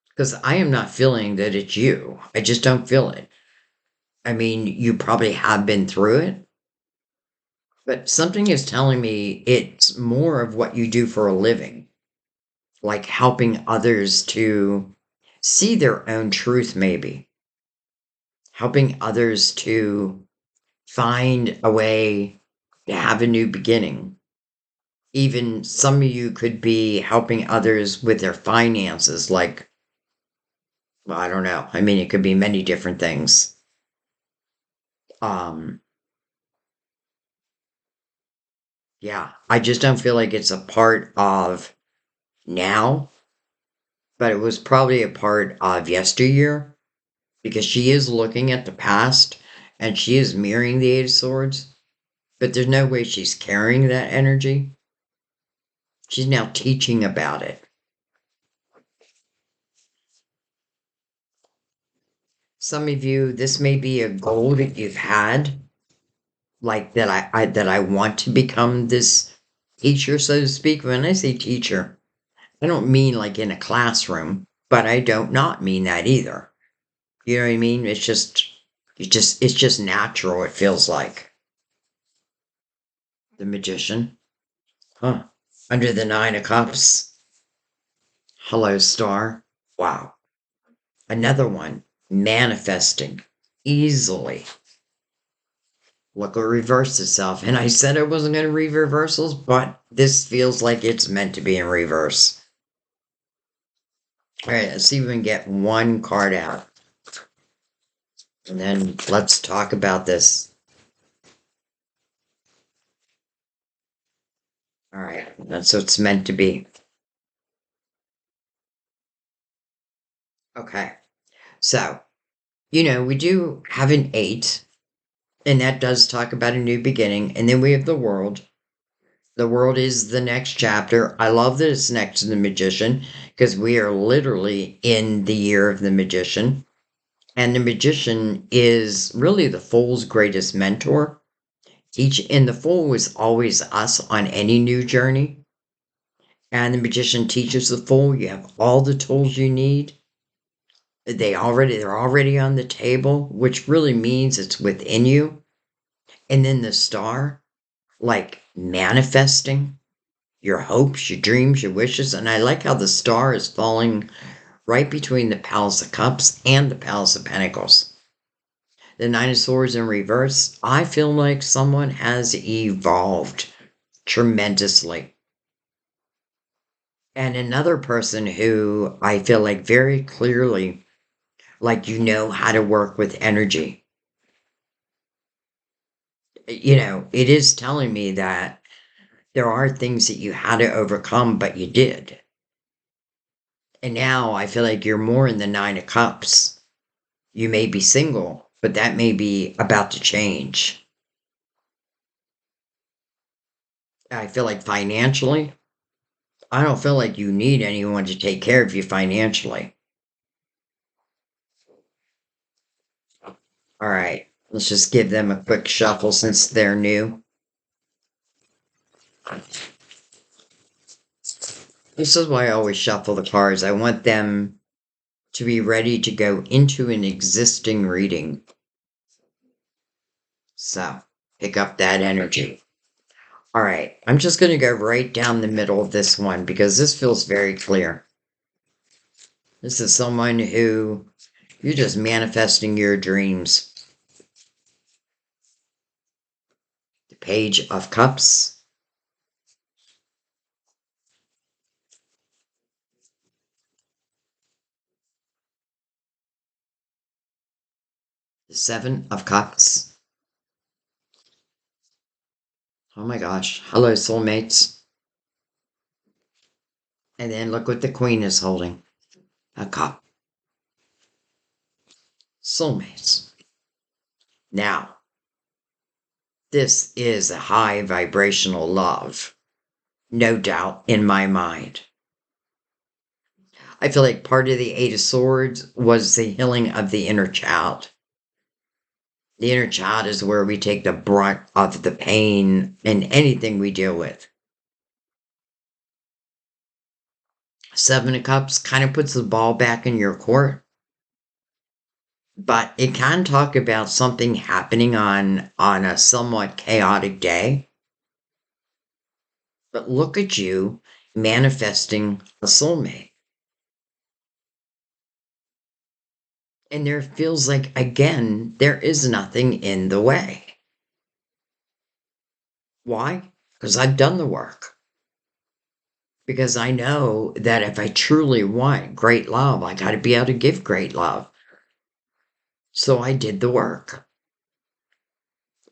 Because I am not feeling that it's you. I just don't feel it. I mean, you probably have been through it, but something is telling me it's more of what you do for a living, like helping others to see their own truth, maybe helping others to find a way to have a new beginning. Even some of you could be helping others with their finances, like, well, I don't know. I mean, it could be many different things. Um, yeah, I just don't feel like it's a part of now, but it was probably a part of yesteryear because she is looking at the past and she is mirroring the Eight of Swords, but there's no way she's carrying that energy. She's now teaching about it. Some of you, this may be a goal that you've had, like that I want to become this teacher, so to speak. When I say teacher, I don't mean like in a classroom, but I don't not mean that either. You know what I mean? It's just natural, it feels like. The magician. Huh. Under the Nine of Cups. Hello, star. Wow. Another one. Manifesting. Easily. Look what reversed itself. And I said I wasn't going to read reversals, but this feels like it's meant to be in reverse. All right, let's see if we can get one card out. And then let's talk about this. All right, that's what it's meant to be. Okay, so, we do have an 8, and that does talk about a new beginning. And then we have the world. The world is the next chapter. I love that it's next to the magician because we are literally in the year of the magician. And the magician is really the fool's greatest mentor. And the fool is always us on any new journey. And the magician teaches the fool you have all the tools you need. They're already on the table, which really means it's within you. And then the star, like manifesting your hopes, your dreams, your wishes. And I like how the star is falling right between the Palace of Cups and the Palace of Pentacles. The Nine of Swords in reverse, I feel like someone has evolved tremendously. And another person who I feel like very clearly, like how to work with energy. It is telling me that there are things that you had to overcome, but you did. And now I feel like you're more in the Nine of Cups. You may be single, but that may be about to change. I feel like financially, I don't feel like you need anyone to take care of you financially. All right, let's just give them a quick shuffle since they're new. This is why I always shuffle the cards. I want them to be ready to go into an existing reading. So, pick up that energy. All right, I'm just going to go right down the middle of this one because this feels very clear. This is someone who you're just manifesting your dreams. The Page of Cups, the Seven of Cups. Oh my gosh. Hello, soulmates. And then look what the Queen is holding, a cup. Soulmates. Now, this is a high vibrational love, no doubt in my mind. I feel like part of the Eight of Swords was the healing of the inner child. The inner child is where we take the brunt of the pain in anything we deal with. Seven of Cups kind of puts the ball back in your court, but it can talk about something happening on a somewhat chaotic day. But look at you manifesting a soulmate. And there feels like, again, there is nothing in the way. Why? Because I've done the work. Because I know that if I truly want great love, I got to be able to give great love. So I did the work.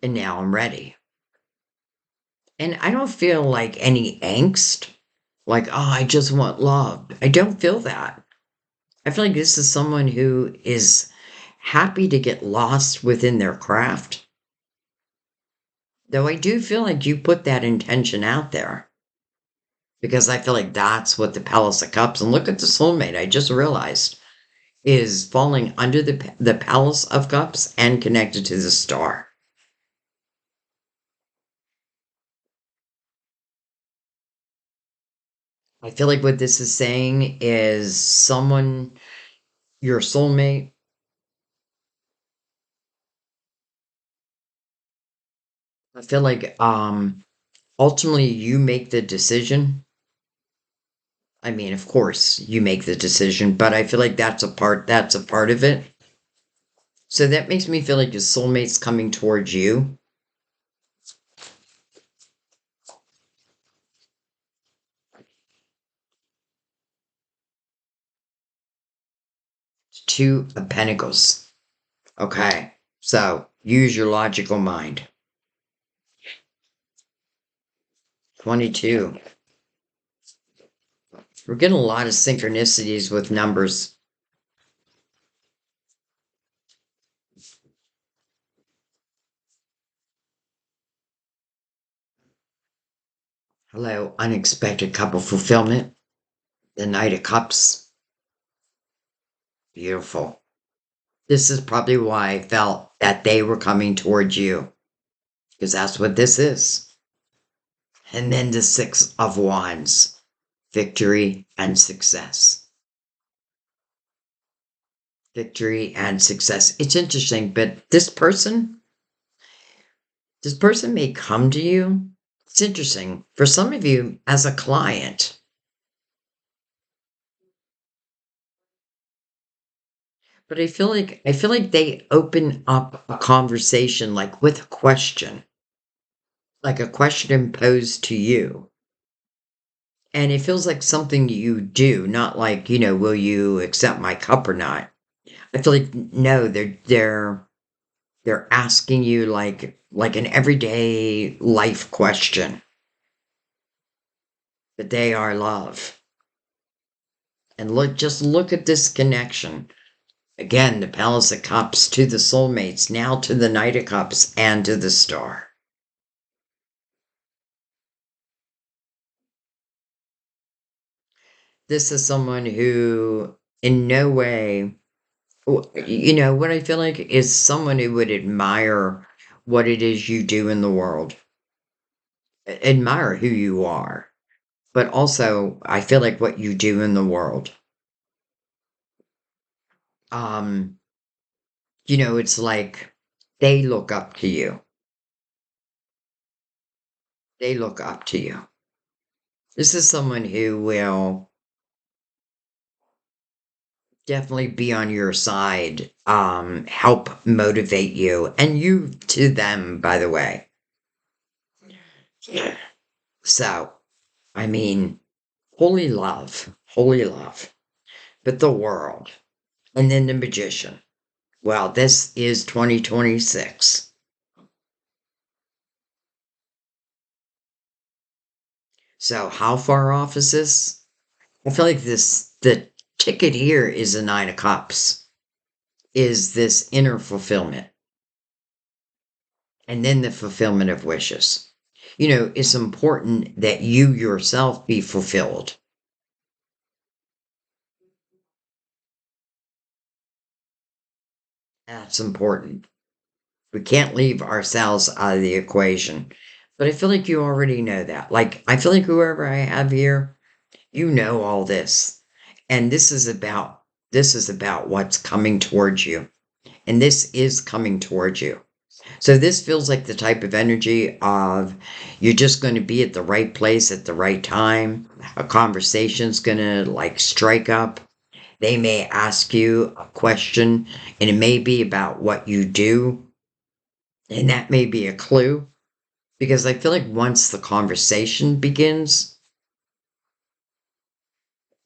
And now I'm ready. And I don't feel like any angst, like, oh, I just want love. I don't feel that. I feel like this is someone who is happy to get lost within their craft. Though I do feel like you put that intention out there. Because I feel like that's what the Palace of Cups, and look at the soulmate, I just realized, is falling under the Palace of Cups and connected to the star. I feel like what this is saying is someone, your soulmate, I feel like ultimately you make the decision. I mean, of course, you make the decision, but I feel like that's a part of it. So that makes me feel like your soulmate's coming towards you. Two of Pentacles. Okay. So use your logical mind. 22. We're getting a lot of synchronicities with numbers. Hello, unexpected couple fulfillment. The Knight of Cups. Beautiful. This is probably why I felt that they were coming towards you, because that's what this is. And then the Six of Wands. Victory and success. Victory and success. It's interesting, but this person may come to you. It's interesting. For some of you, as a client, but I feel like they open up a conversation like with a question, like a question posed to you. And it feels like something you do, not like, will you accept my cup or not? I feel like no, they're asking you like an everyday life question. But they are love. And just look at this connection. Again, the Palace of Cups to the soulmates, now to the Knight of Cups and to the star. This is someone who, in no way, what I feel like is someone who would admire what it is you do in the world, admire who you are, but also I feel like what you do in the world. Um, it's like they look up to you. They look up to you. This is someone who will definitely be on your side, help motivate you, and you to them, by the way. So, I mean, holy love, holy love. But the world, and then the magician. Well, this is 2026. So, how far off is this? I feel like the ticket here is a Nine of Cups, is this inner fulfillment, and then the fulfillment of wishes. It's important that you yourself be fulfilled. That's important. We can't leave ourselves out of the equation. But I feel like you already know that. Like, I feel like whoever I have here, you know all this. And this is about what's coming towards you. And this is coming towards you. So this feels like the type of energy of you're just going to be at the right place at the right time. A conversation's going to like strike up. They may ask you a question and it may be about what you do. And that may be a clue because I feel like once the conversation begins,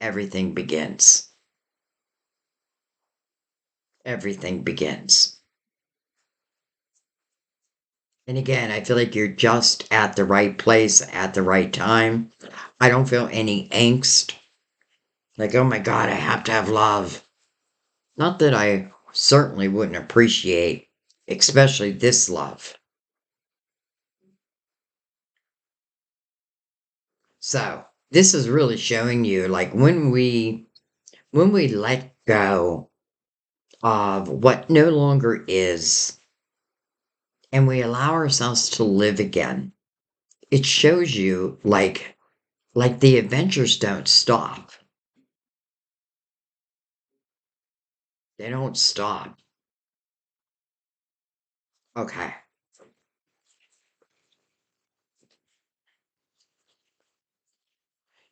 everything begins. Everything begins. And again, I feel like you're just at the right place at the right time. I don't feel any angst. Like, oh my God, I have to have love. Not that I certainly wouldn't appreciate, especially this love. So, this is really showing you like when we let go of what no longer is and we allow ourselves to live again, it shows you like the adventures don't stop. They don't stop. Okay.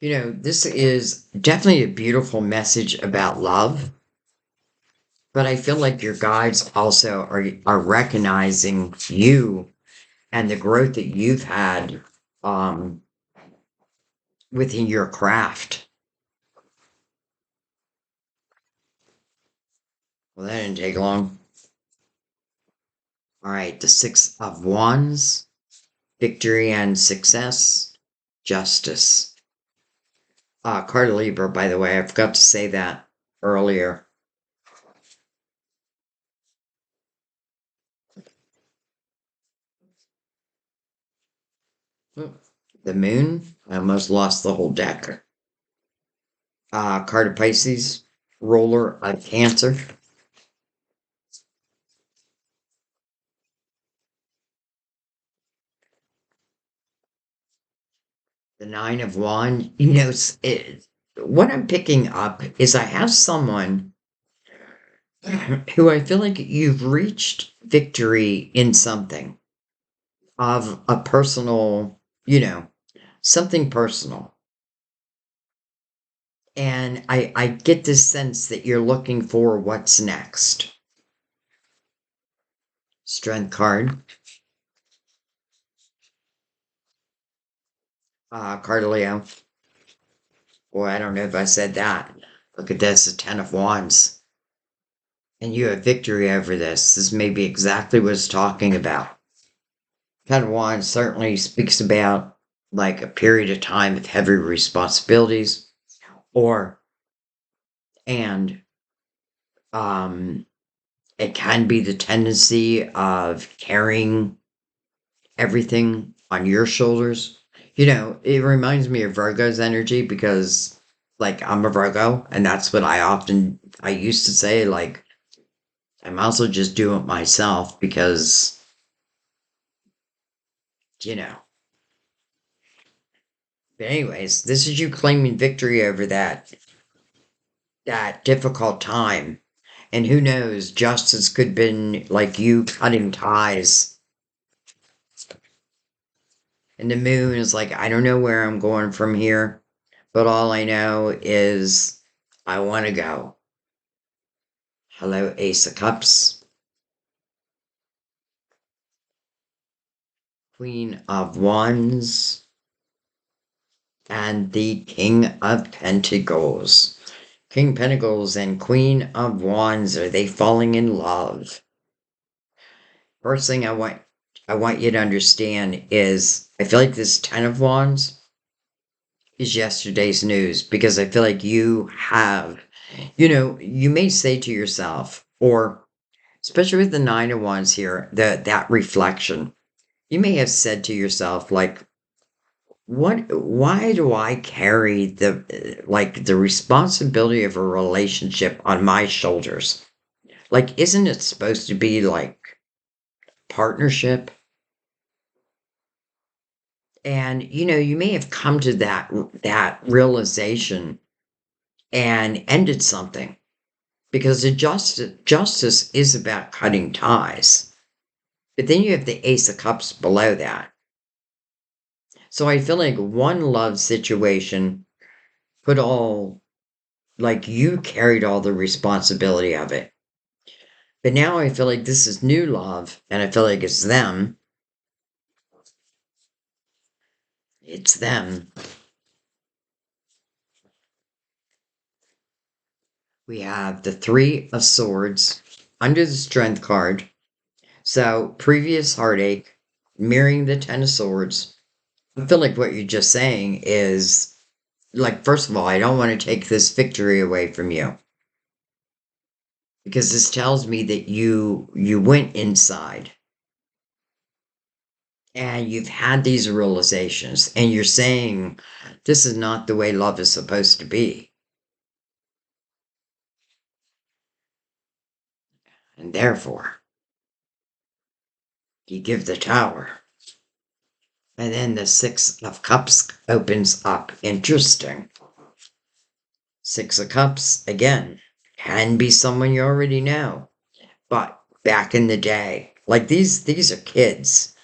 This is definitely a beautiful message about love, but I feel like your guides also are recognizing you and the growth that you've had um, within your craft. Well, that didn't take long. All right, the Six of Wands, victory and success, justice. Card Libra, by the way, I forgot to say that earlier. Hmm. The Moon, I almost lost the whole deck. Card of Pisces, ruler of Cancer. The Nine of Wands. What I'm picking up is I have someone who I feel like you've reached victory in something of a personal, something personal. And I get this sense that you're looking for what's next. Strength card. Card of Leo. Boy, I don't know if I said that. Look at this, the Ten of Wands. And you have victory over this. This may be exactly what it's talking about. Ten of Wands certainly speaks about like a period of time of heavy responsibilities or and um it can be the tendency of carrying everything on your shoulders. It reminds me of Virgo's energy because like I'm a Virgo and that's what I used to say like I'm also just do it myself because you know. But anyways, this is you claiming victory over that difficult time. And who knows, justice could have been like you cutting ties And the moon is like, I don't know where I'm going from here, but all I know is I want to go. Hello, Ace of Cups, Queen of Wands, and the King of Pentacles. King Pentacles and Queen of Wands, are they falling in love? First thing I want you to understand is I feel like this Ten of Wands is yesterday's news, because I feel like you have, you may say to yourself, or especially with the Nine of Wands here, that reflection, you may have said to yourself, like, why do I carry the responsibility of a relationship on my shoulders? Like, isn't it supposed to be like partnership? And you may have come to that realization and ended something, because the justice is about cutting ties. But then you have the Ace of Cups below that. So I feel like one love situation put all, like, you carried all the responsibility of it. But now I feel like this is new love, and I feel like it's them. It's them. We have the Three of Swords under the Strength card. So previous heartache, mirroring the Ten of Swords. I feel like what you're just saying is, like, first of all, I don't want to take this victory away from you, because this tells me that you went inside and you've had these realizations, and you're saying this is not the way love is supposed to be. And therefore, you give the Tower. And then the Six of Cups opens up. Interesting. Six of Cups, again, can be someone you already know. But back in the day, like, these are kids.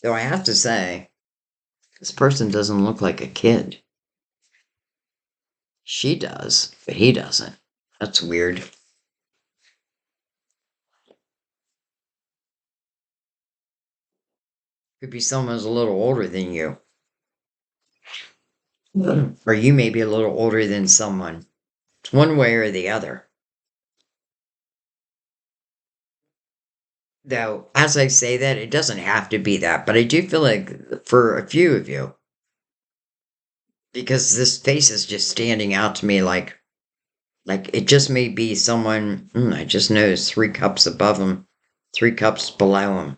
Though I have to say, this person doesn't look like a kid. She does, but he doesn't. That's weird. Could be someone who's a little older than you. Or you may be a little older than someone. It's one way or the other. Though, as I say that, it doesn't have to be that, but I do feel like for a few of you, because this face is just standing out to me, like it just may be someone. I just noticed 3 cups above him, 3 cups below him.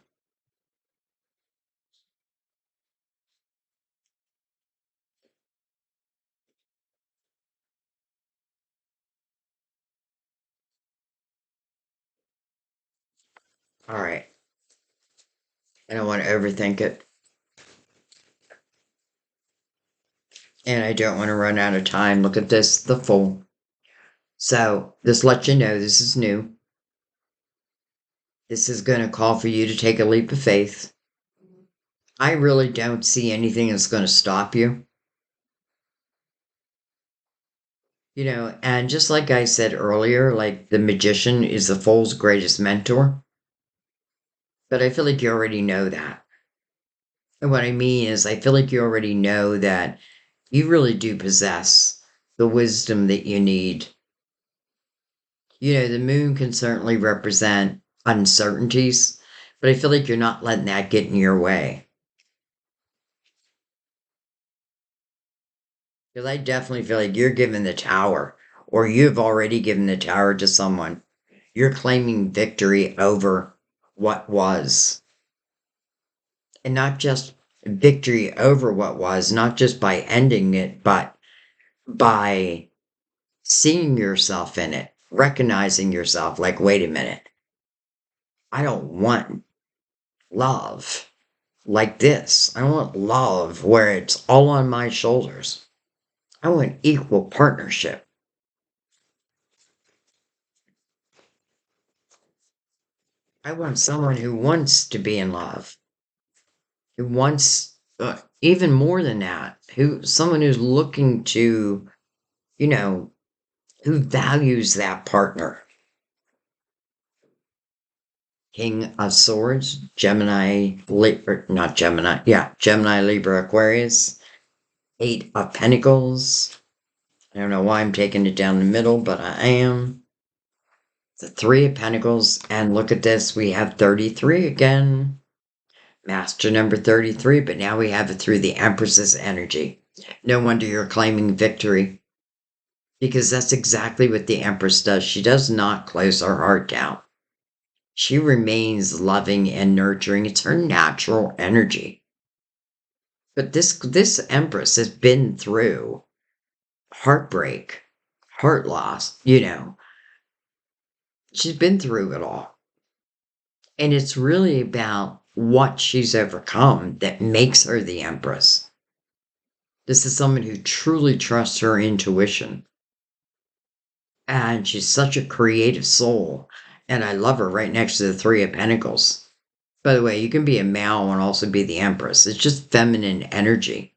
All right, I don't want to overthink it, and I don't want to run out of time. Look at this, the Fool. So this lets you know this is new. This is going to call for you to take a leap of faith. I really don't see anything that's going to stop you. And just like I said earlier, like, the magician is the fool's greatest mentor. But I feel like you already know that. And what I mean is, I feel like you already know that you really do possess the wisdom that you need. The moon can certainly represent uncertainties, but I feel like you're not letting that get in your way. Because I definitely feel like you're giving the Tower, or you've already given the Tower to someone. You're claiming victory over what was. And not just victory over what was, not just by ending it, but by seeing yourself in it, recognizing yourself, like, wait a minute, I don't want love like this. I don't want love where it's all on my shoulders. I want equal partnership. I want someone who wants to be in love, who wants, even more than that, someone who's looking to, you know, who values that partner. King of Swords, Gemini, Libra, not Gemini, yeah, Gemini, Libra, Aquarius, Eight of Pentacles. I don't know why I'm taking it down the middle, but I am. The Three of Pentacles, and look at this, we have 33 again. Master number 33, but now we have it through the Empress's energy. No wonder you're claiming victory, because that's exactly what the Empress does. She does not close her heart down. She remains loving and nurturing. It's her natural energy. But this Empress has been through heartbreak, heart loss, she's been through it all. And it's really about what she's overcome that makes her the Empress. This is someone who truly trusts her intuition. And she's such a creative soul. And I love her right next to the Three of Pentacles. By the way, you can be a male and also be the Empress. It's just feminine energy.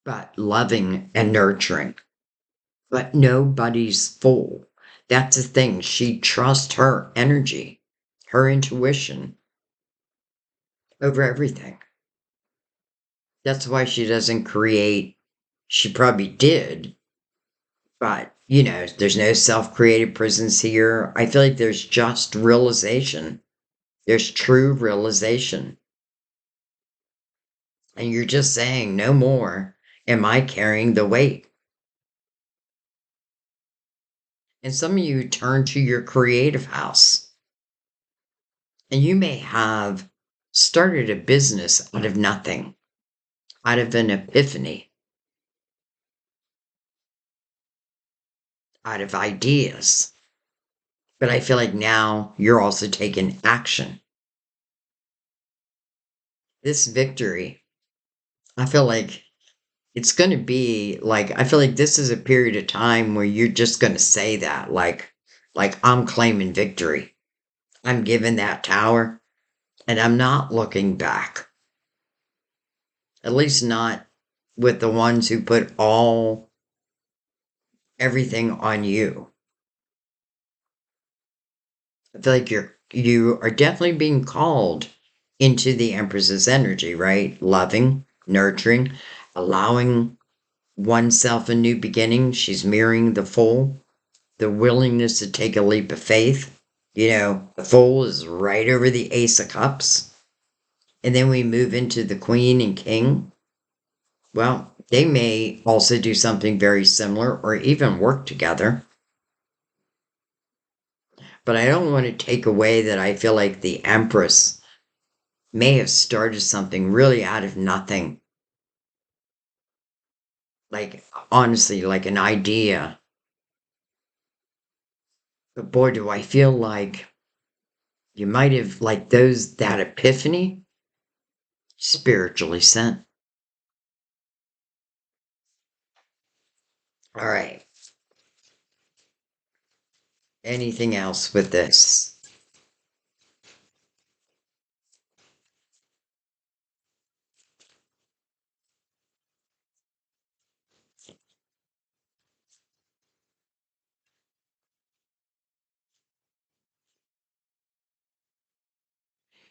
But loving and nurturing. But nobody's full. That's the thing. She trusts her energy, her intuition over everything. That's why she doesn't create. She probably did, but there's no self-created prisons here. I feel like there's just realization. There's true realization. And you're just saying, no more am I carrying the weight. And some of you turn to your creative house. And you may have started a business out of nothing, out of an epiphany, out of ideas. But I feel like now you're also taking action. This victory, I feel like it's going to be like, I feel like this is a period of time where you're just going to say that, like I'm claiming victory. I'm given that tower and I'm not looking back. At least not with the ones who put everything on you. I feel like you are definitely being called into the Empress's energy, right? Loving, nurturing, allowing oneself a new beginning. She's mirroring the Fool, the willingness to take a leap of faith. The Fool is right over the Ace of Cups. And then we move into the Queen and King. Well, they may also do something very similar or even work together. But I don't want to take away that I feel like the Empress may have started something really out of nothing. Like, honestly, like an idea. But boy, do I feel like you might have, like that epiphany, spiritually sent. All right. Anything else with this?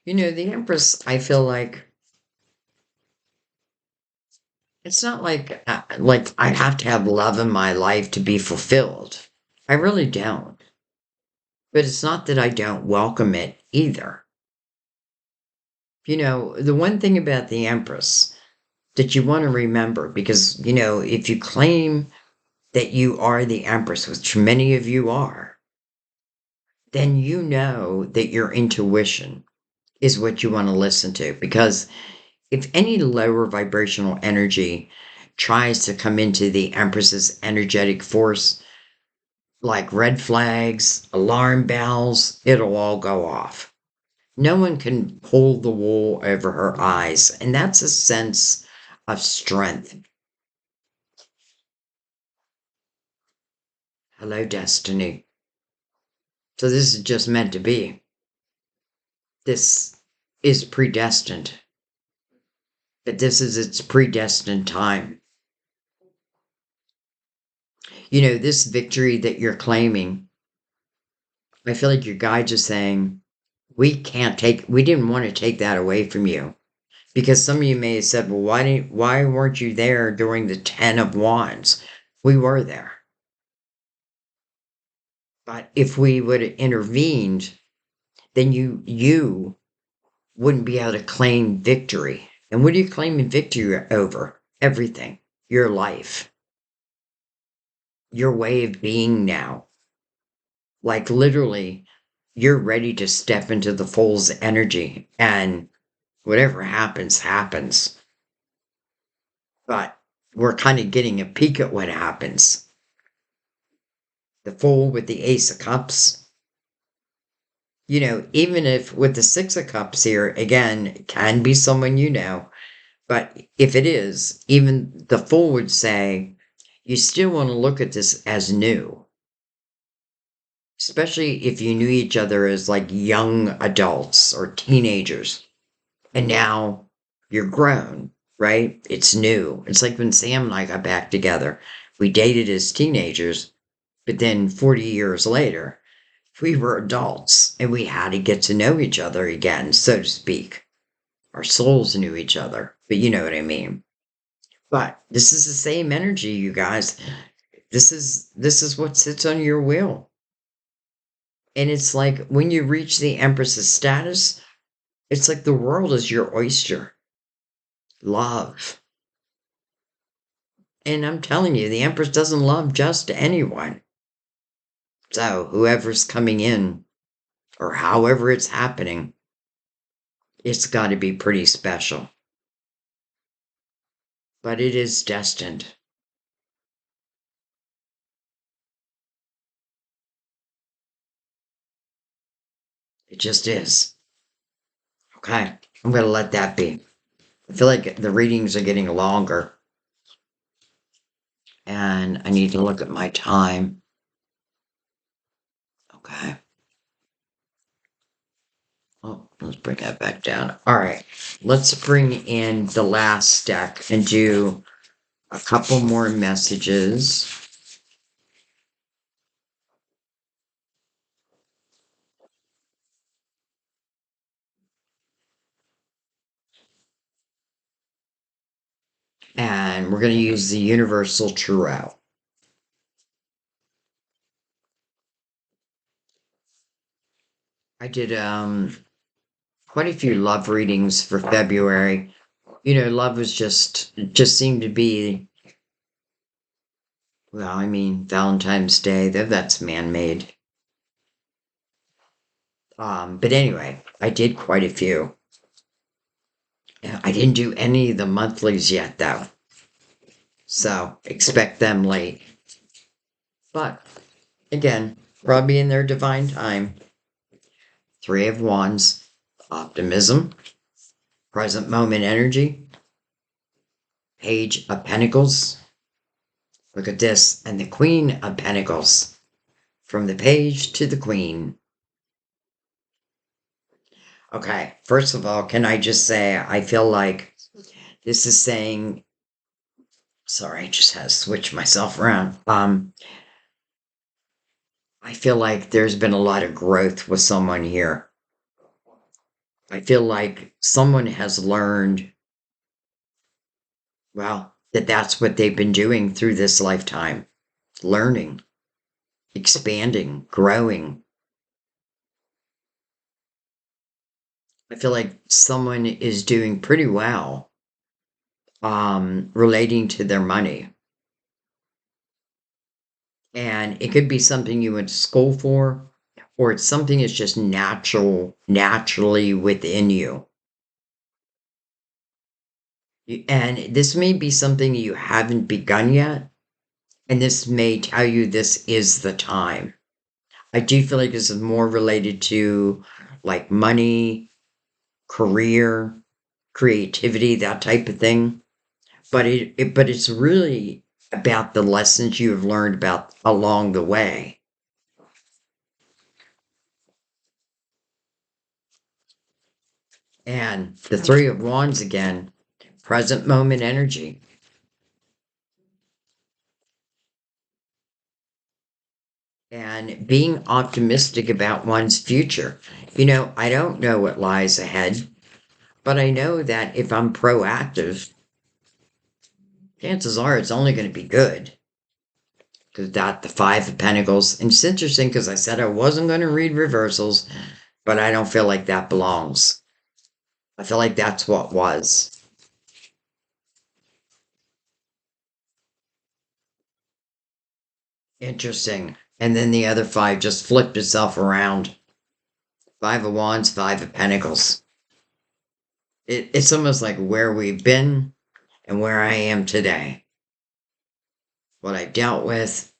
The Empress, I feel like it's not like I have to have love in my life to be fulfilled. I really don't. But it's not that I don't welcome it either. The one thing about the Empress that you want to remember, because, if you claim that you are the Empress, which many of you are, then you know that your intuition is what you want to listen to. Because if any lower vibrational energy tries to come into the Empress's energetic force, like red flags, alarm bells, it'll all go off. No one can pull the wool over her eyes, and that's a sense of strength. Hello, Destiny. So this is just meant to be. This is predestined, that this is its predestined time. You know, this victory that you're claiming, I feel like your guides are saying, we didn't want to take that away from you. Because some of you may have said, well, why weren't you there during the 10 of Wands? We were there. But if we would have intervened, then you wouldn't be able to claim victory. And what are you claiming victory over? Everything. Your life. Your way of being now. Like literally, you're ready to step into the fool's energy and whatever happens, happens. But we're kind of getting a peek at what happens. The fool with the Ace of Cups. You know, even if with the Six of Cups here, again, it can be someone you know. But if it is, even the fool would say, you still want to look at this as new. Especially if you knew each other as like young adults or teenagers. And now you're grown, right? It's new. It's like when Sam and I got back together. We dated as teenagers, but then 40 years later, we were adults and we had to get to know each other again, so to speak. Our souls knew each other, but you know what I mean. But this is the same energy, you guys. This is what sits on your wheel. And it's like when you reach the Empress's status, it's like the world is your oyster. Love. And I'm telling you, the Empress doesn't love just anyone. So whoever's coming in, or however it's happening, it's got to be pretty special. But it is destined. It just is. Okay, I'm going to let that be. I feel like the readings are getting longer. And I need to look at my time. Okay. Oh, let's bring that back down. All right. Let's bring in the last deck and do a couple more messages. And we're going to use the Universal Tarot. I did quite a few love readings for February. You know, love was just seemed to be, well, I mean, Valentine's Day, that's man-made. But anyway, I did quite a few. I didn't do any of the monthlies yet, though. So expect them late. But again, probably in their divine time. Three of Wands, optimism, present moment energy, Page of Pentacles. Look at this, and the Queen of Pentacles. From the page to the Queen. Okay, first of all, can I just say, I feel like this is saying, sorry, I just had to switch myself around. I feel like there's been a lot of growth with someone here. I feel like someone has learned, well, that that's what they've been doing through this lifetime. Learning, expanding, growing. I feel like someone is doing pretty well relating to their money. And it could be something you went to school for, or it's something that's just naturally within you. And this may be something you haven't begun yet, and this may tell you this is the time. I do feel like this is more related to like money, career, creativity, that type of thing. But it's really about the lessons you have learned about along the way. And the Three of Wands again, present moment energy. And being optimistic about one's future. I don't know what lies ahead, but I know that if I'm proactive, chances are it's only going to be good. Because that the Five of Pentacles, and it's interesting because I said I wasn't going to read reversals, but I don't feel like that belongs. I feel like that's what was. Interesting. And then the other five just flipped itself around. Five of Wands, Five of Pentacles. It's almost like where we've been and where I am today. What I dealt with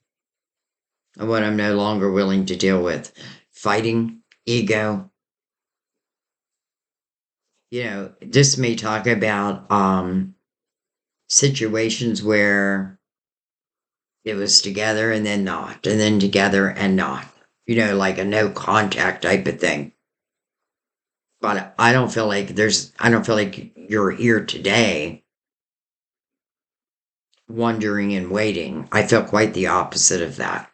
and what I'm no longer willing to deal with. Fighting, ego. This may talk about situations where it was together and then not, and then together and not. Like a no contact type of thing. But I don't feel like you're here today wondering and waiting. I feel quite the opposite of that.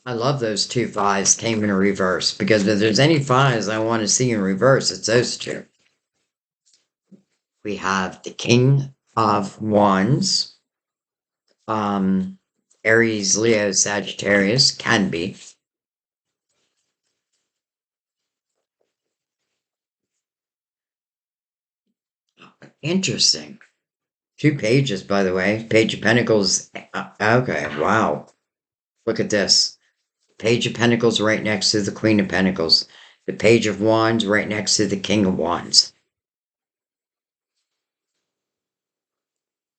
I love those two fives came in reverse because if there's any fives I want to see in reverse, it's those two. We have the King of Wands, um, Aries, Leo, Sagittarius, can be. Interesting. Two pages, by the way. Page of Pentacles. Okay, wow. Look at this. Page of Pentacles right next to the Queen of Pentacles. The Page of Wands right next to the King of Wands.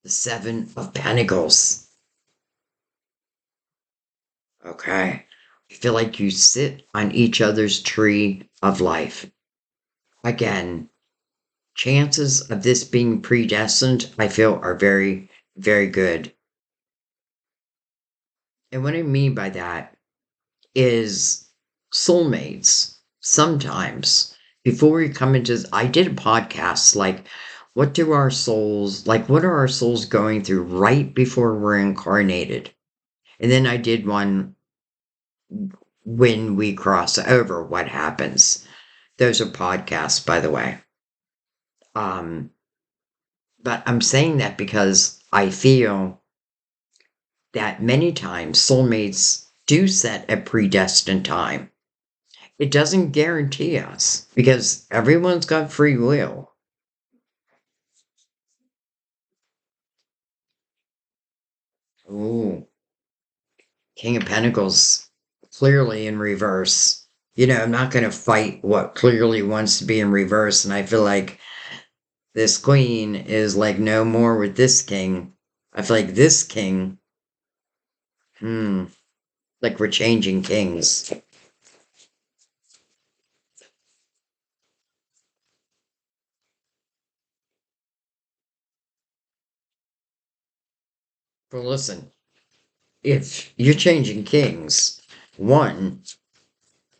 The Seven of Pentacles. Okay. I feel like you sit on each other's tree of life. Again, chances of this being predestined, I feel, are very, very good. And what I mean by that is soulmates. Sometimes, before we come into, I did a podcast like, what are our souls going through right before we're incarnated? And then I did one when we cross over, what happens? Those are podcasts, by the way. Um, but I'm saying that because I feel that many times soulmates do set a predestined time. It doesn't guarantee us because everyone's got free will. Ooh, King of Pentacles, clearly in reverse. I'm not going to fight what clearly wants to be in reverse. And I feel like this queen is like no more with this king. I feel like this king, hmm, like we're changing kings. But listen, if you're changing kings, one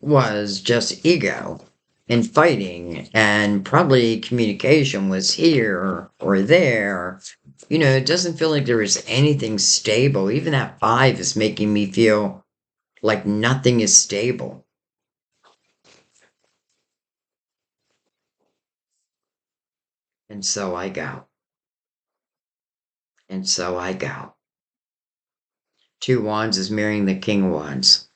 was just ego and fighting, and probably communication was here or there. It doesn't feel like there is anything stable. Even that five is making me feel like nothing is stable. And so I go. And so I go. Two wands is mirroring the king of wands.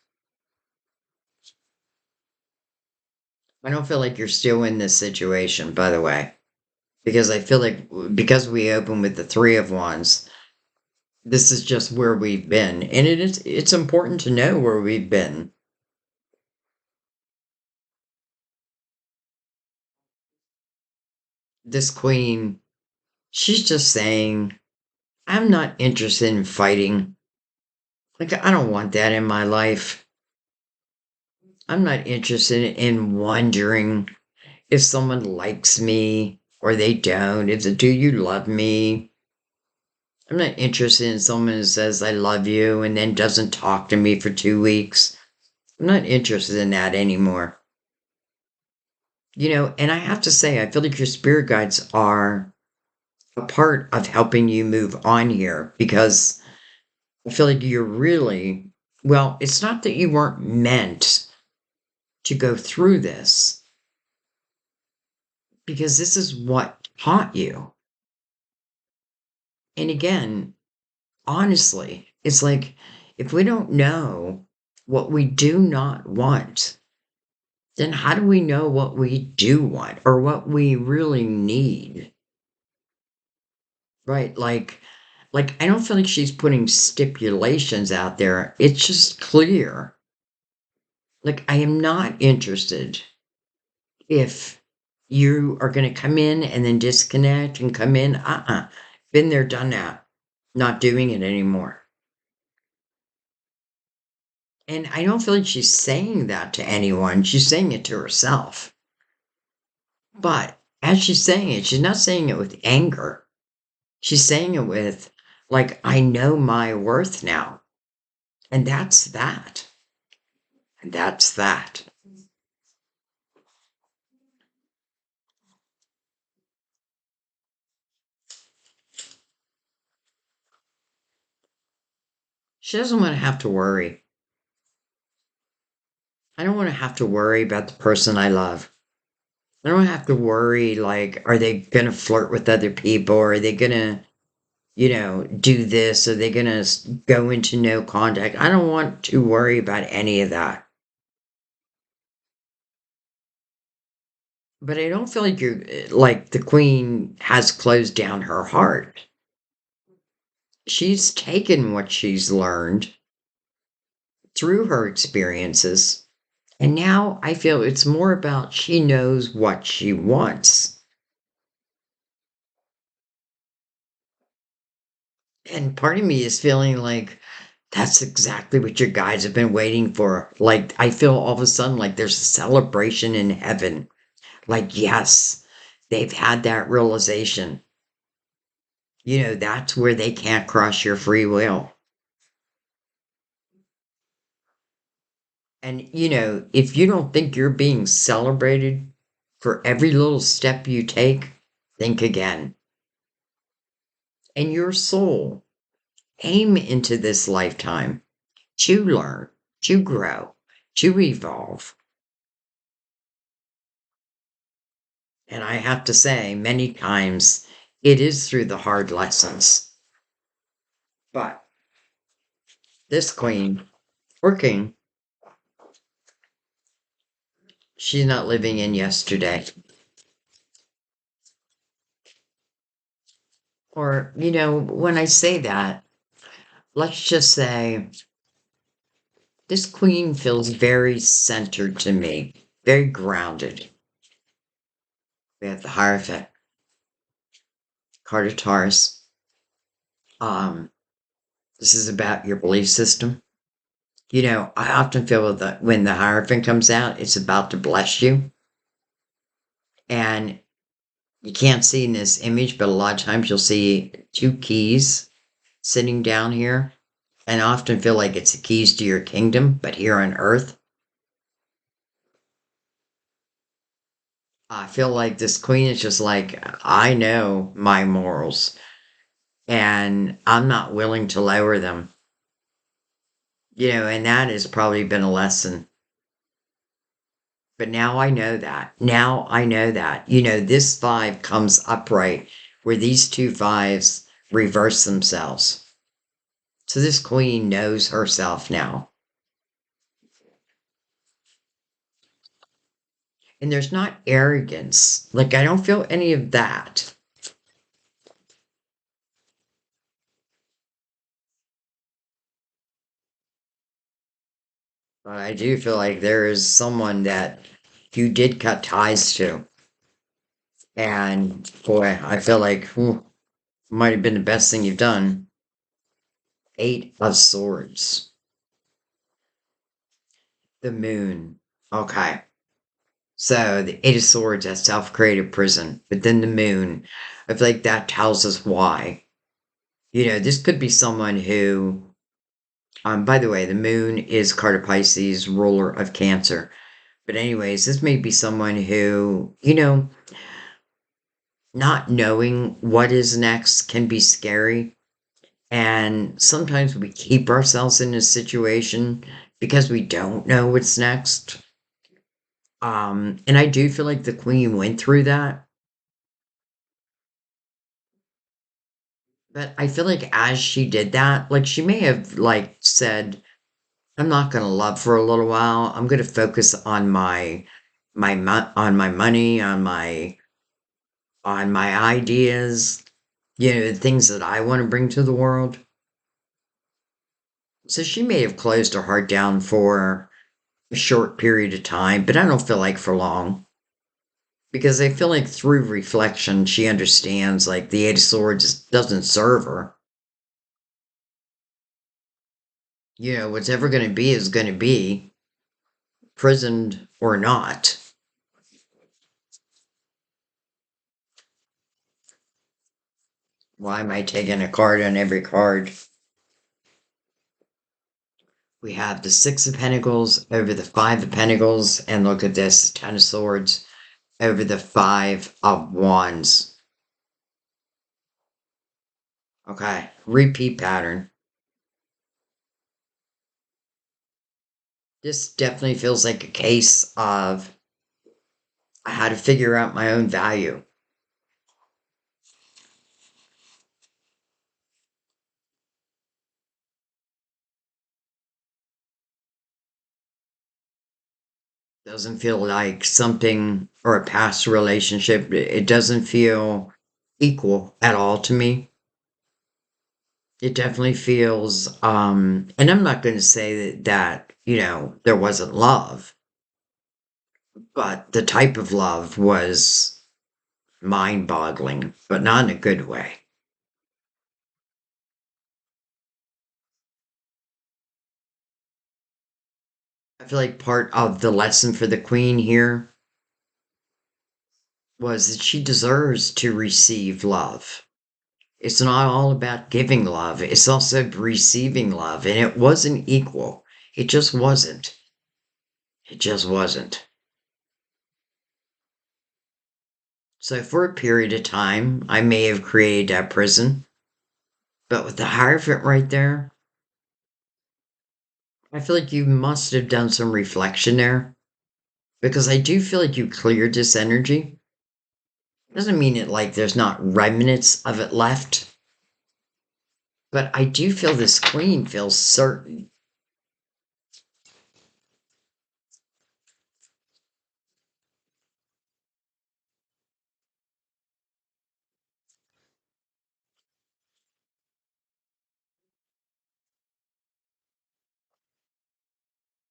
I don't feel like you're still in this situation, by the way, because I feel like because we open with the three of wands, this is just where we've been, and it's important to know where we've been. This queen, she's just saying, I'm not interested in fighting. Like, I don't want that in my life. I'm not interested in wondering if someone likes me or they don't. Do you love me? I'm not interested in someone who says I love you and then doesn't talk to me for 2 weeks. I'm not interested in that anymore. And I have to say, I feel like your spirit guides are a part of helping you move on here because I feel like you're really, well, it's not that you weren't meant to go through this because this is what taught you. And again, honestly, it's like if we don't know what we do not want, then how do we know what we do want or what we really need? Right? Like I don't feel like she's putting stipulations out there. It's just clear. Like I am not interested if you are going to come in and then disconnect and come in. Been there, done that. Not doing it anymore. And I don't feel like she's saying that to anyone. She's saying it to herself. But as she's saying it, she's not saying it with anger. She's saying it with, like, I know my worth now. And that's that. And that's that. She doesn't want to have to worry. I don't want to have to worry about the person I love. I don't have to worry, like, are they going to flirt with other people? Are they going to, do this? Are they going to go into no contact? I don't want to worry about any of that. But I don't feel like like the queen has closed down her heart. She's taken what she's learned through her experiences. And now I feel it's more about she knows what she wants. And part of me is feeling like that's exactly what your guides have been waiting for. Like, I feel all of a sudden like there's a celebration in heaven. Like, yes, they've had that realization. That's where they can't cross your free will. And, if you don't think you're being celebrated for every little step you take, think again. And your soul came into this lifetime to learn, to grow, to evolve. And I have to say, many times it is through the hard lessons. But this queen, working, she's not living in yesterday. Or, when I say that, let's just say this queen feels very centered to me, very grounded. We have the Hierophant, card of Taurus. Um, this is about your belief system. I often feel that when the Hierophant comes out, it's about to bless you. And you can't see in this image, but a lot of times you'll see two keys sitting down here. And I often feel like it's the keys to your kingdom, but here on earth. I feel like this queen is just like, I know my morals, and I'm not willing to lower them. And that has probably been a lesson. But now I know that. Now I know that. This five comes upright where these two fives reverse themselves. So this queen knows herself now. And there's not arrogance. Like, I don't feel any of that. But I do feel like there is someone that you did cut ties to. And boy, I feel like might have been the best thing you've done. Eight of Swords. The Moon. Okay. So the Eight of Swords, that self-created prison. But then the Moon. I feel like that tells us why. This could be someone who, by the way, the moon is card of Pisces, ruler of Cancer. But anyways, this may be someone who, not knowing what is next can be scary. And sometimes we keep ourselves in a situation because we don't know what's next. And I do feel like the queen went through that. But I feel like as she did that, like she may have like said, I'm not going to love for a little while. I'm going to focus on on my money, on my ideas, the things that I want to bring to the world. So she may have closed her heart down for a short period of time, but I don't feel like for long. Because I feel like through reflection, she understands like the Eight of Swords doesn't serve her. What's ever going to be is going to be, prisoned or not. Why am I taking a card on every card? We have the Six of Pentacles over the Five of Pentacles, and look at this, Ten of Swords over the Five of Wands. Okay, repeat pattern. This definitely feels like a case of I had to figure out my own value. Doesn't feel like something or a past relationship. It doesn't feel equal at all to me. It definitely feels, and I'm not going to say that there wasn't love, but the type of love was mind boggling, but not in a good way. I feel like part of the lesson for the queen here was that she deserves to receive love. It's not all about giving love, it's also receiving love, and it wasn't equal. It just wasn't. It just wasn't. So, for a period of time, I may have created that prison, but with the Hierophant right there, I feel like you must have done some reflection there because I do feel like you cleared this energy. Doesn't mean it like there's not remnants of it left, but I do feel this queen feels certain.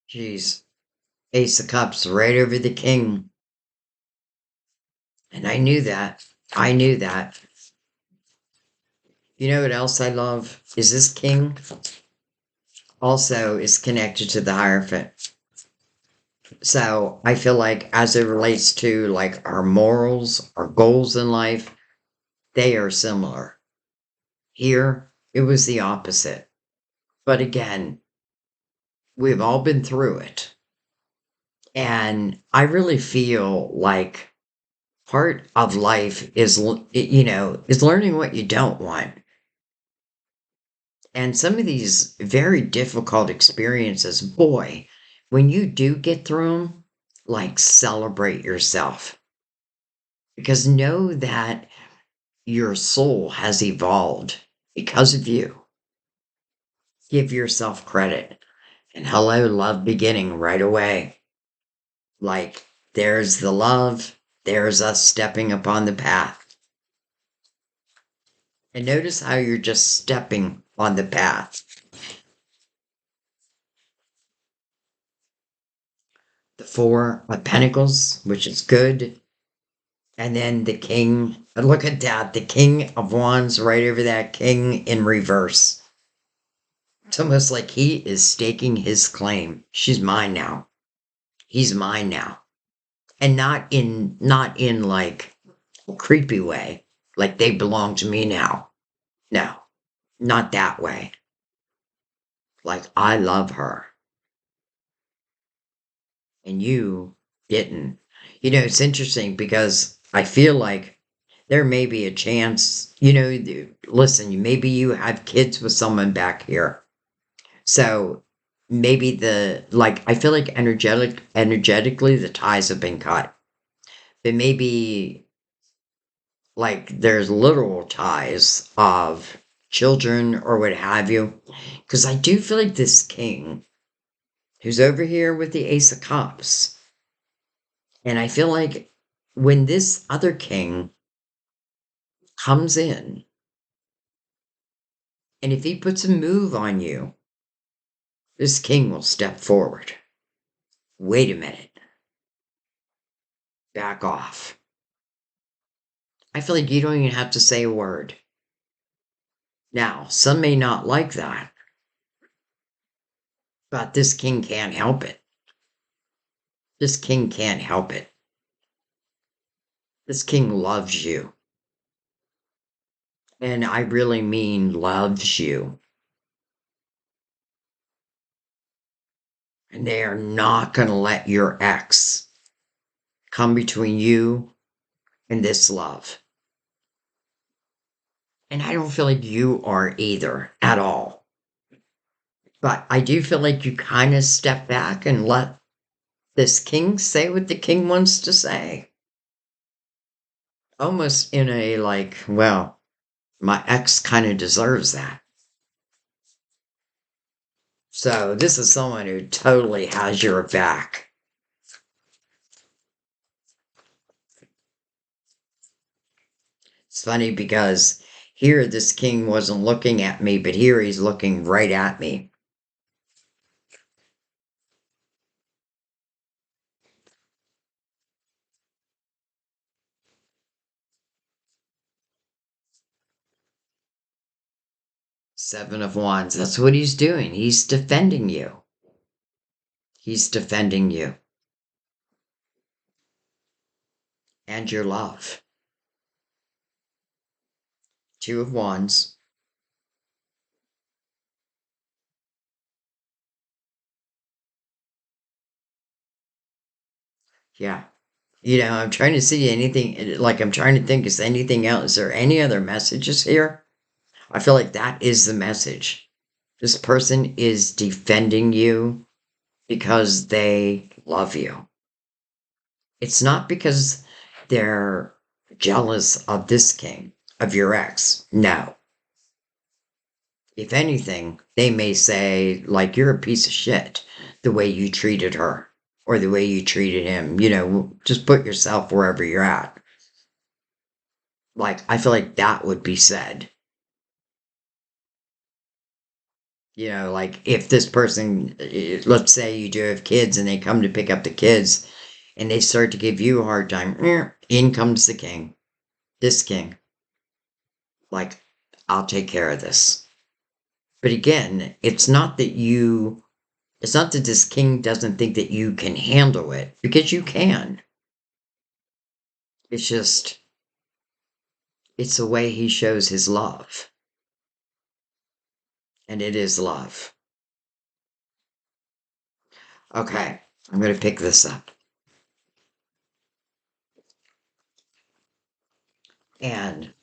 Jeez, Ace of Cups right over the King. And I knew that. I knew that. You know what else I love? Is this King also is connected to the Hierophant. So I feel like as it relates to like our morals, our goals in life, they are similar. Here, it was the opposite. But again, we've all been through it. And I really feel like part of life is learning what you don't want. And some of these very difficult experiences, boy, when you do get through them, like celebrate yourself. Because know that your soul has evolved because of you. Give yourself credit. And hello, love beginning right away. Like, there's the love, there's us stepping upon the path. And notice how you're just stepping on the path. The Four of Pentacles, which is good. And then the King. Look at that. The King of Wands right over that King in reverse. It's almost like he is staking his claim. She's mine now. He's mine now. And not in like a creepy way. Like they belong to me now. No. Not that way. Like, I love her and you didn't. It's interesting because I feel like there may be a chance, listen, maybe you have kids with someone back here. So maybe I feel like energetically the ties have been cut. But maybe like there's literal ties of children or what have you. Because I do feel like this king who's over here with the Ace of Cups. And I feel like when this other king comes in, and if he puts a move on you, this king will step forward. Wait a minute. Back off. I feel like you don't even have to say a word. Now, some may not like that, but this king can't help it. This king can't help it. This king loves you. And I really mean loves you. And they are not going to let your ex come between you and this love. And I don't feel like you are either at all. But I do feel like you kind of step back and let this king say what the king wants to say. Almost in a like, well, my ex kind of deserves that. So this is someone who totally has your back. It's funny because here this king wasn't looking at me, but here he's looking right at me. Seven of Wands. That's what he's doing. He's defending you. He's defending you and your love. Two of Wands. Yeah. I'm trying to see anything, like I'm trying to think, is anything else? Is there any other messages here? I feel like that is the message. This person is defending you because they love you. It's not because they're jealous of this king, of your ex. No. If anything, they may say, like, you're a piece of shit the way you treated her or the way you treated him. Just put yourself wherever you're at. Like, I feel like that would be said. Like if this person, let's say you do have kids and they come to pick up the kids and they start to give you a hard time, in comes the king, this king. Like, I'll take care of this. But again, it's not that this king doesn't think that you can handle it, because you can. It's just, it's the way he shows his love. And it is love. Okay, I'm going to pick this up. And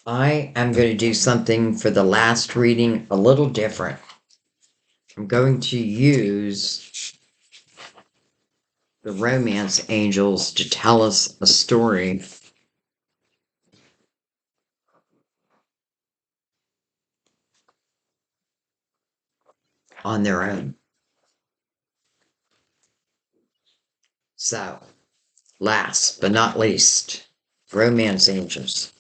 I am going to do something for the last reading a little different. I'm going to use the romance angels to tell us a story on their own. So, last but not least, romance angels.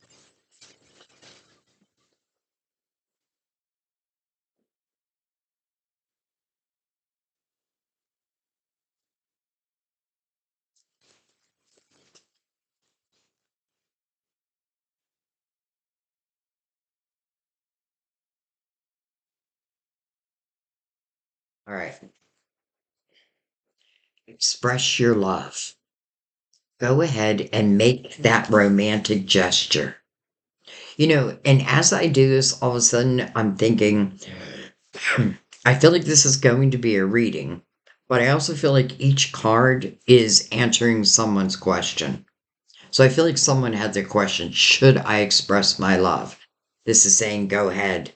All right. Express your love. Go ahead and make that romantic gesture. And as I do this, all of a sudden I'm thinking, I feel like this is going to be a reading, but I also feel like each card is answering someone's question. So I feel like someone had the question, should I express my love? This is saying, go ahead,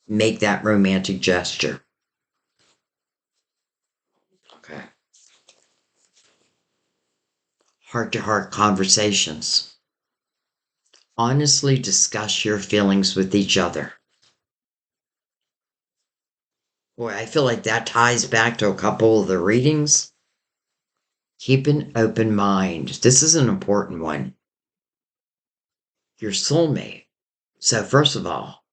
make that romantic gesture. Okay. Heart to heart conversations. Honestly discuss your feelings with each other. Boy, I feel like that ties back to a couple of the readings. Keep an open mind. This is an important one. Your soulmate. So, first of all,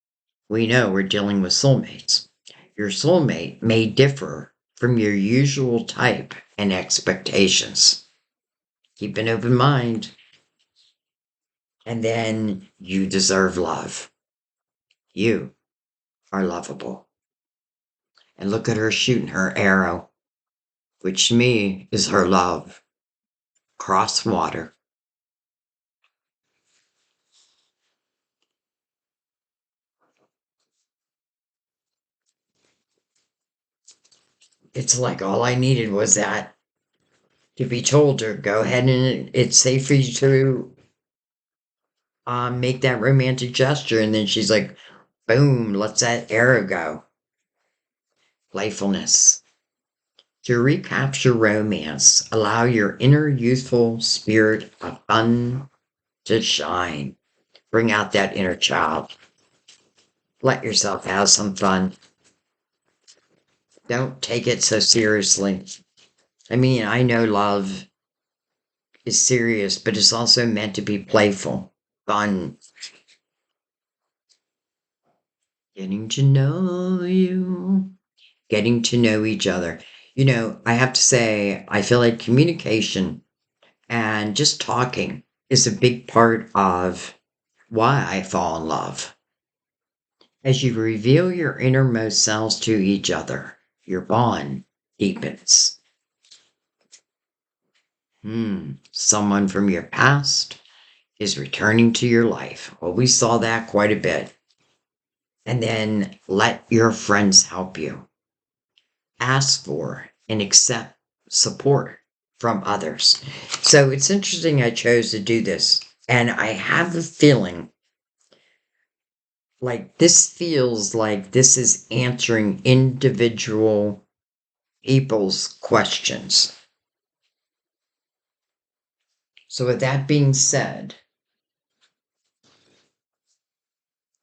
we know we're dealing with soulmates. Your soulmate may differ from your usual type and expectations. Keep an open mind. And then you deserve love. You are lovable. And look at her shooting her arrow, which to me is her love. Cross water. It's like all I needed was that to be told to go ahead and it's safe for you to make that romantic gesture. And then she's like, boom, let's that arrow go. Playfulness. To recapture romance, allow your inner youthful spirit of fun to shine. Bring out that inner child. Let yourself have some fun. Don't take it so seriously. I mean, I know love is serious, but it's also meant to be playful, fun. Getting to know you, getting to know each other. I have to say, I feel like communication and just talking is a big part of why I fall in love. As you reveal your innermost selves to each other, your bond deepens. Someone from your past is returning to your life. Well, we saw that quite a bit. And then let your friends help you. Ask for and accept support from others. So it's interesting I chose to do this. And I have a feeling like this feels like this is answering individual people's questions. So, with that being said,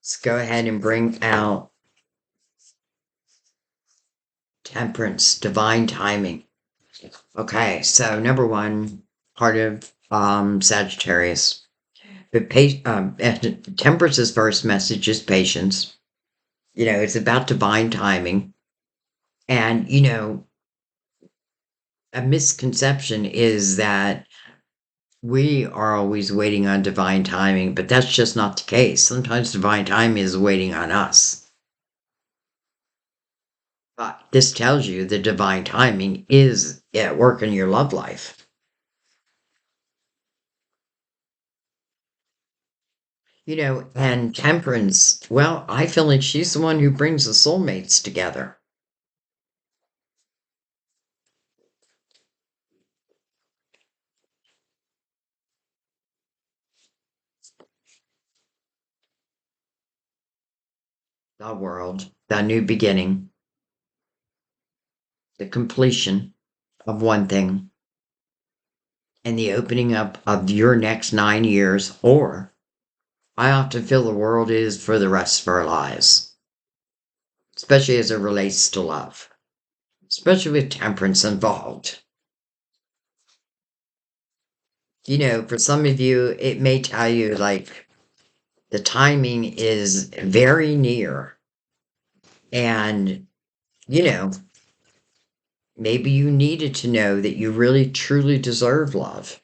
let's go ahead and bring out temperance, divine timing. Okay, so number one, part of Sagittarius. But temperance's first message is patience. It's about divine timing. And, a misconception is that we are always waiting on divine timing, but that's just not the case. Sometimes divine timing is waiting on us. But this tells you the divine timing is at work in your love life. And temperance, well, I feel like she's the one who brings the soulmates together. The world, the new beginning, the completion of one thing, and the opening up of your next 9 years, or I often feel the world is for the rest of our lives, especially as it relates to love, especially with temperance involved. For some of you, it may tell you like the timing is very near. And, you know, maybe you needed to know that you really truly deserve love.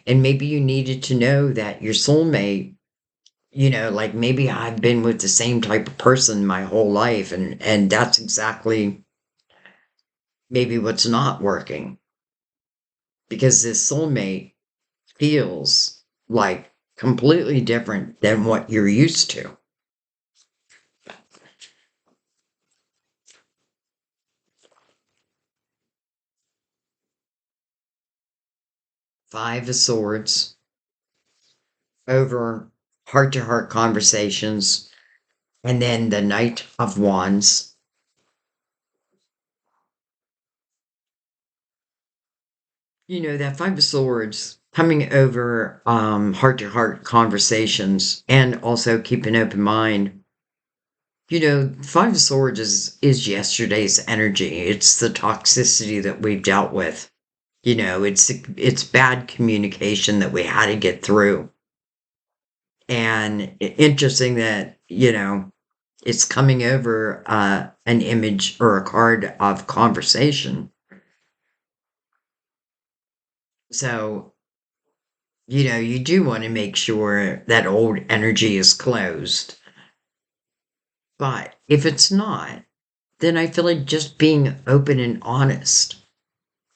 And maybe you needed to know that your soulmate, like maybe I've been with the same type of person my whole life, and that's exactly maybe what's not working. Because this soulmate feels like completely different than what you're used to. Five of Swords over heart to heart conversations, and then the Knight of Wands. That Five of Swords coming over heart to heart conversations and also keep an open mind. Five of Swords is yesterday's energy. It's the toxicity that we've dealt with. It's bad communication that we had to get through. And interesting that, it's coming over an image or a card of conversation. So, you do want to make sure that old energy is closed. But if it's not, then I feel like just being open and honest.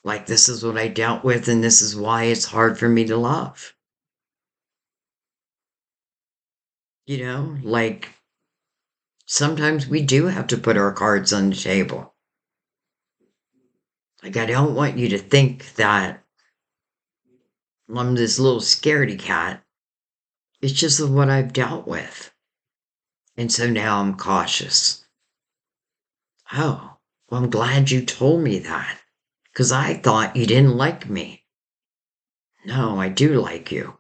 Like, this is what I dealt with, and this is why it's hard for me to love. Like sometimes we do have to put our cards on the table. Like, I don't want you to think that I'm this little scaredy cat. It's just what I've dealt with. And so now I'm cautious. Oh, well, I'm glad you told me that because I thought you didn't like me. No, I do like you.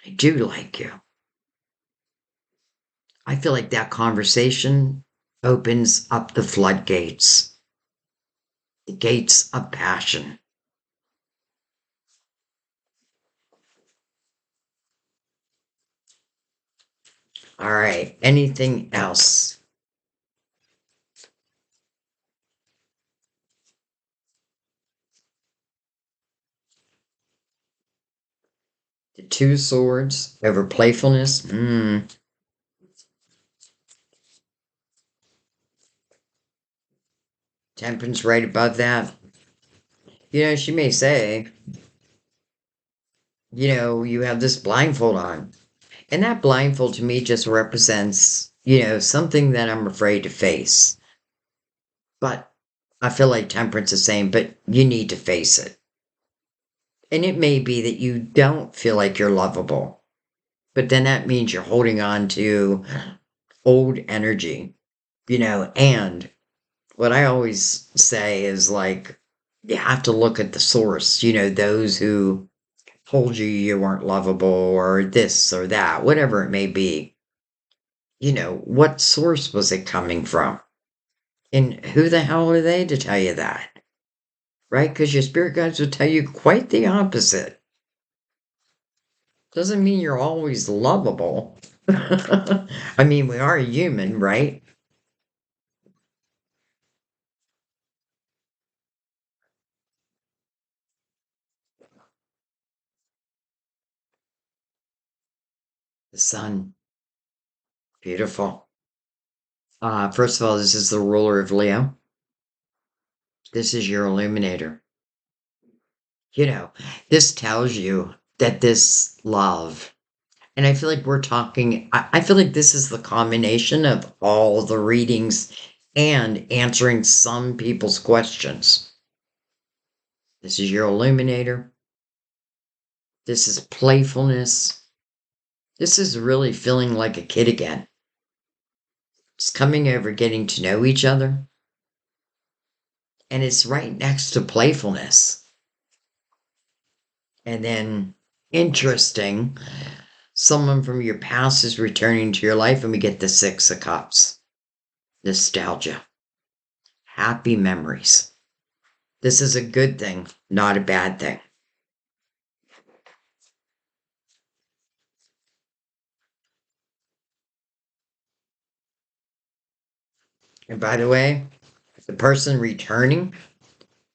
I do like you. I feel like that conversation opens up the floodgates, the gates of passion. All right, anything else? The Two Swords over playfulness. Temperance right above that. She may say, you have this blindfold on. And that blindfold to me just represents, something that I'm afraid to face. But I feel like temperance is saying, but you need to face it. And it may be that you don't feel like you're lovable, but then that means you're holding on to old energy, and what I always say is like, you have to look at the source, those who told you weren't lovable or this or that, whatever it may be. What source was it coming from? And who the hell are they to tell you that? Right? Because your spirit guides will tell you quite the opposite. Doesn't mean you're always lovable. I mean, we are human, right? The sun. Beautiful. First of all, this is the ruler of Leo. This is your illuminator. You know, this tells you that this love, and I feel like we're talking, I feel like this is the combination of all the readings and answering some people's questions. This is your illuminator. This is playfulness. This is really feeling like a kid again. It's coming over, getting to know each other. And it's right next to playfulness. And then, interesting, someone from your past is returning to your life, and we get the Six of Cups. Nostalgia. Happy memories. This is a good thing, not a bad thing. And by the way, the person returning,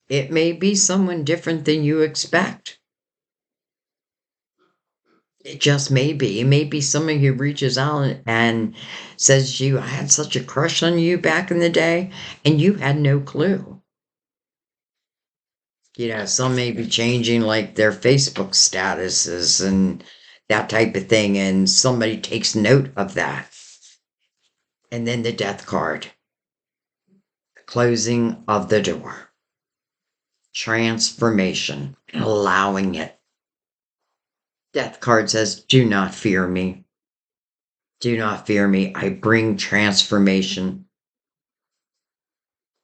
it may be someone different than you expect. It just may be. It may be someone who reaches out and says to you, I had such a crush on you back in the day, and you had no clue. Some may be changing like their Facebook statuses and that type of thing, and somebody takes note of that. And then the death card, closing of the door, transformation, allowing it. Death card says, do not fear me. Do not fear me. I bring transformation.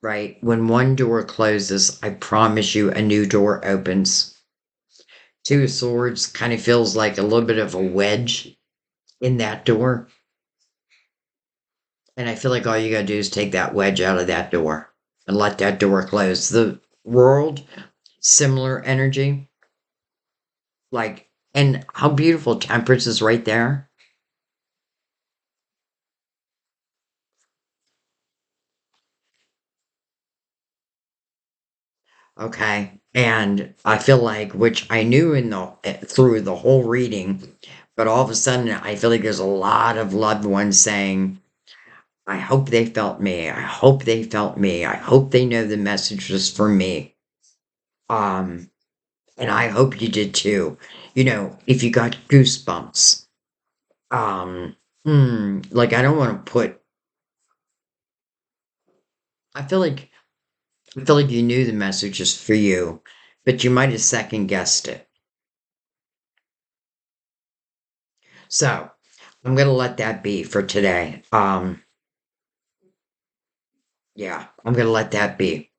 Right? When one door closes, I promise you a new door opens. Two of Swords kind of feels like a little bit of a wedge in that door. And I feel like all you gotta do is take that wedge out of that door and let that door close. The world, similar energy. Like, and how beautiful Temperance is right there. Okay. And I feel like, which I knew in the through the whole reading, but all of a sudden I feel like there's a lot of loved ones saying, I hope they felt me. I hope they felt me. I hope they know the message was for me. Um, and I hope you did too. You know, if you got goosebumps, um, like I don't want to put. I feel like I feel like you knew the message was for you, but you might have second guessed it. So I'm gonna let that be for today. Yeah, I'm gonna let that be.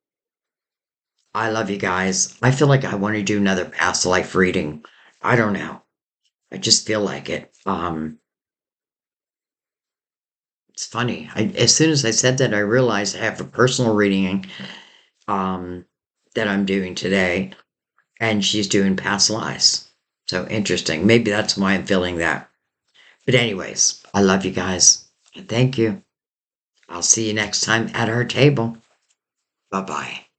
I love you guys. I feel like I want to do another past life reading. I don't know. I just feel like it. It's funny. As soon as I said that, I realized I have a personal reading um, that I'm doing today, and she's doing past lives. So interesting. Maybe that's why I'm feeling that. But anyways, I love you guys. And thank you. I'll see you next time at our table. Bye bye.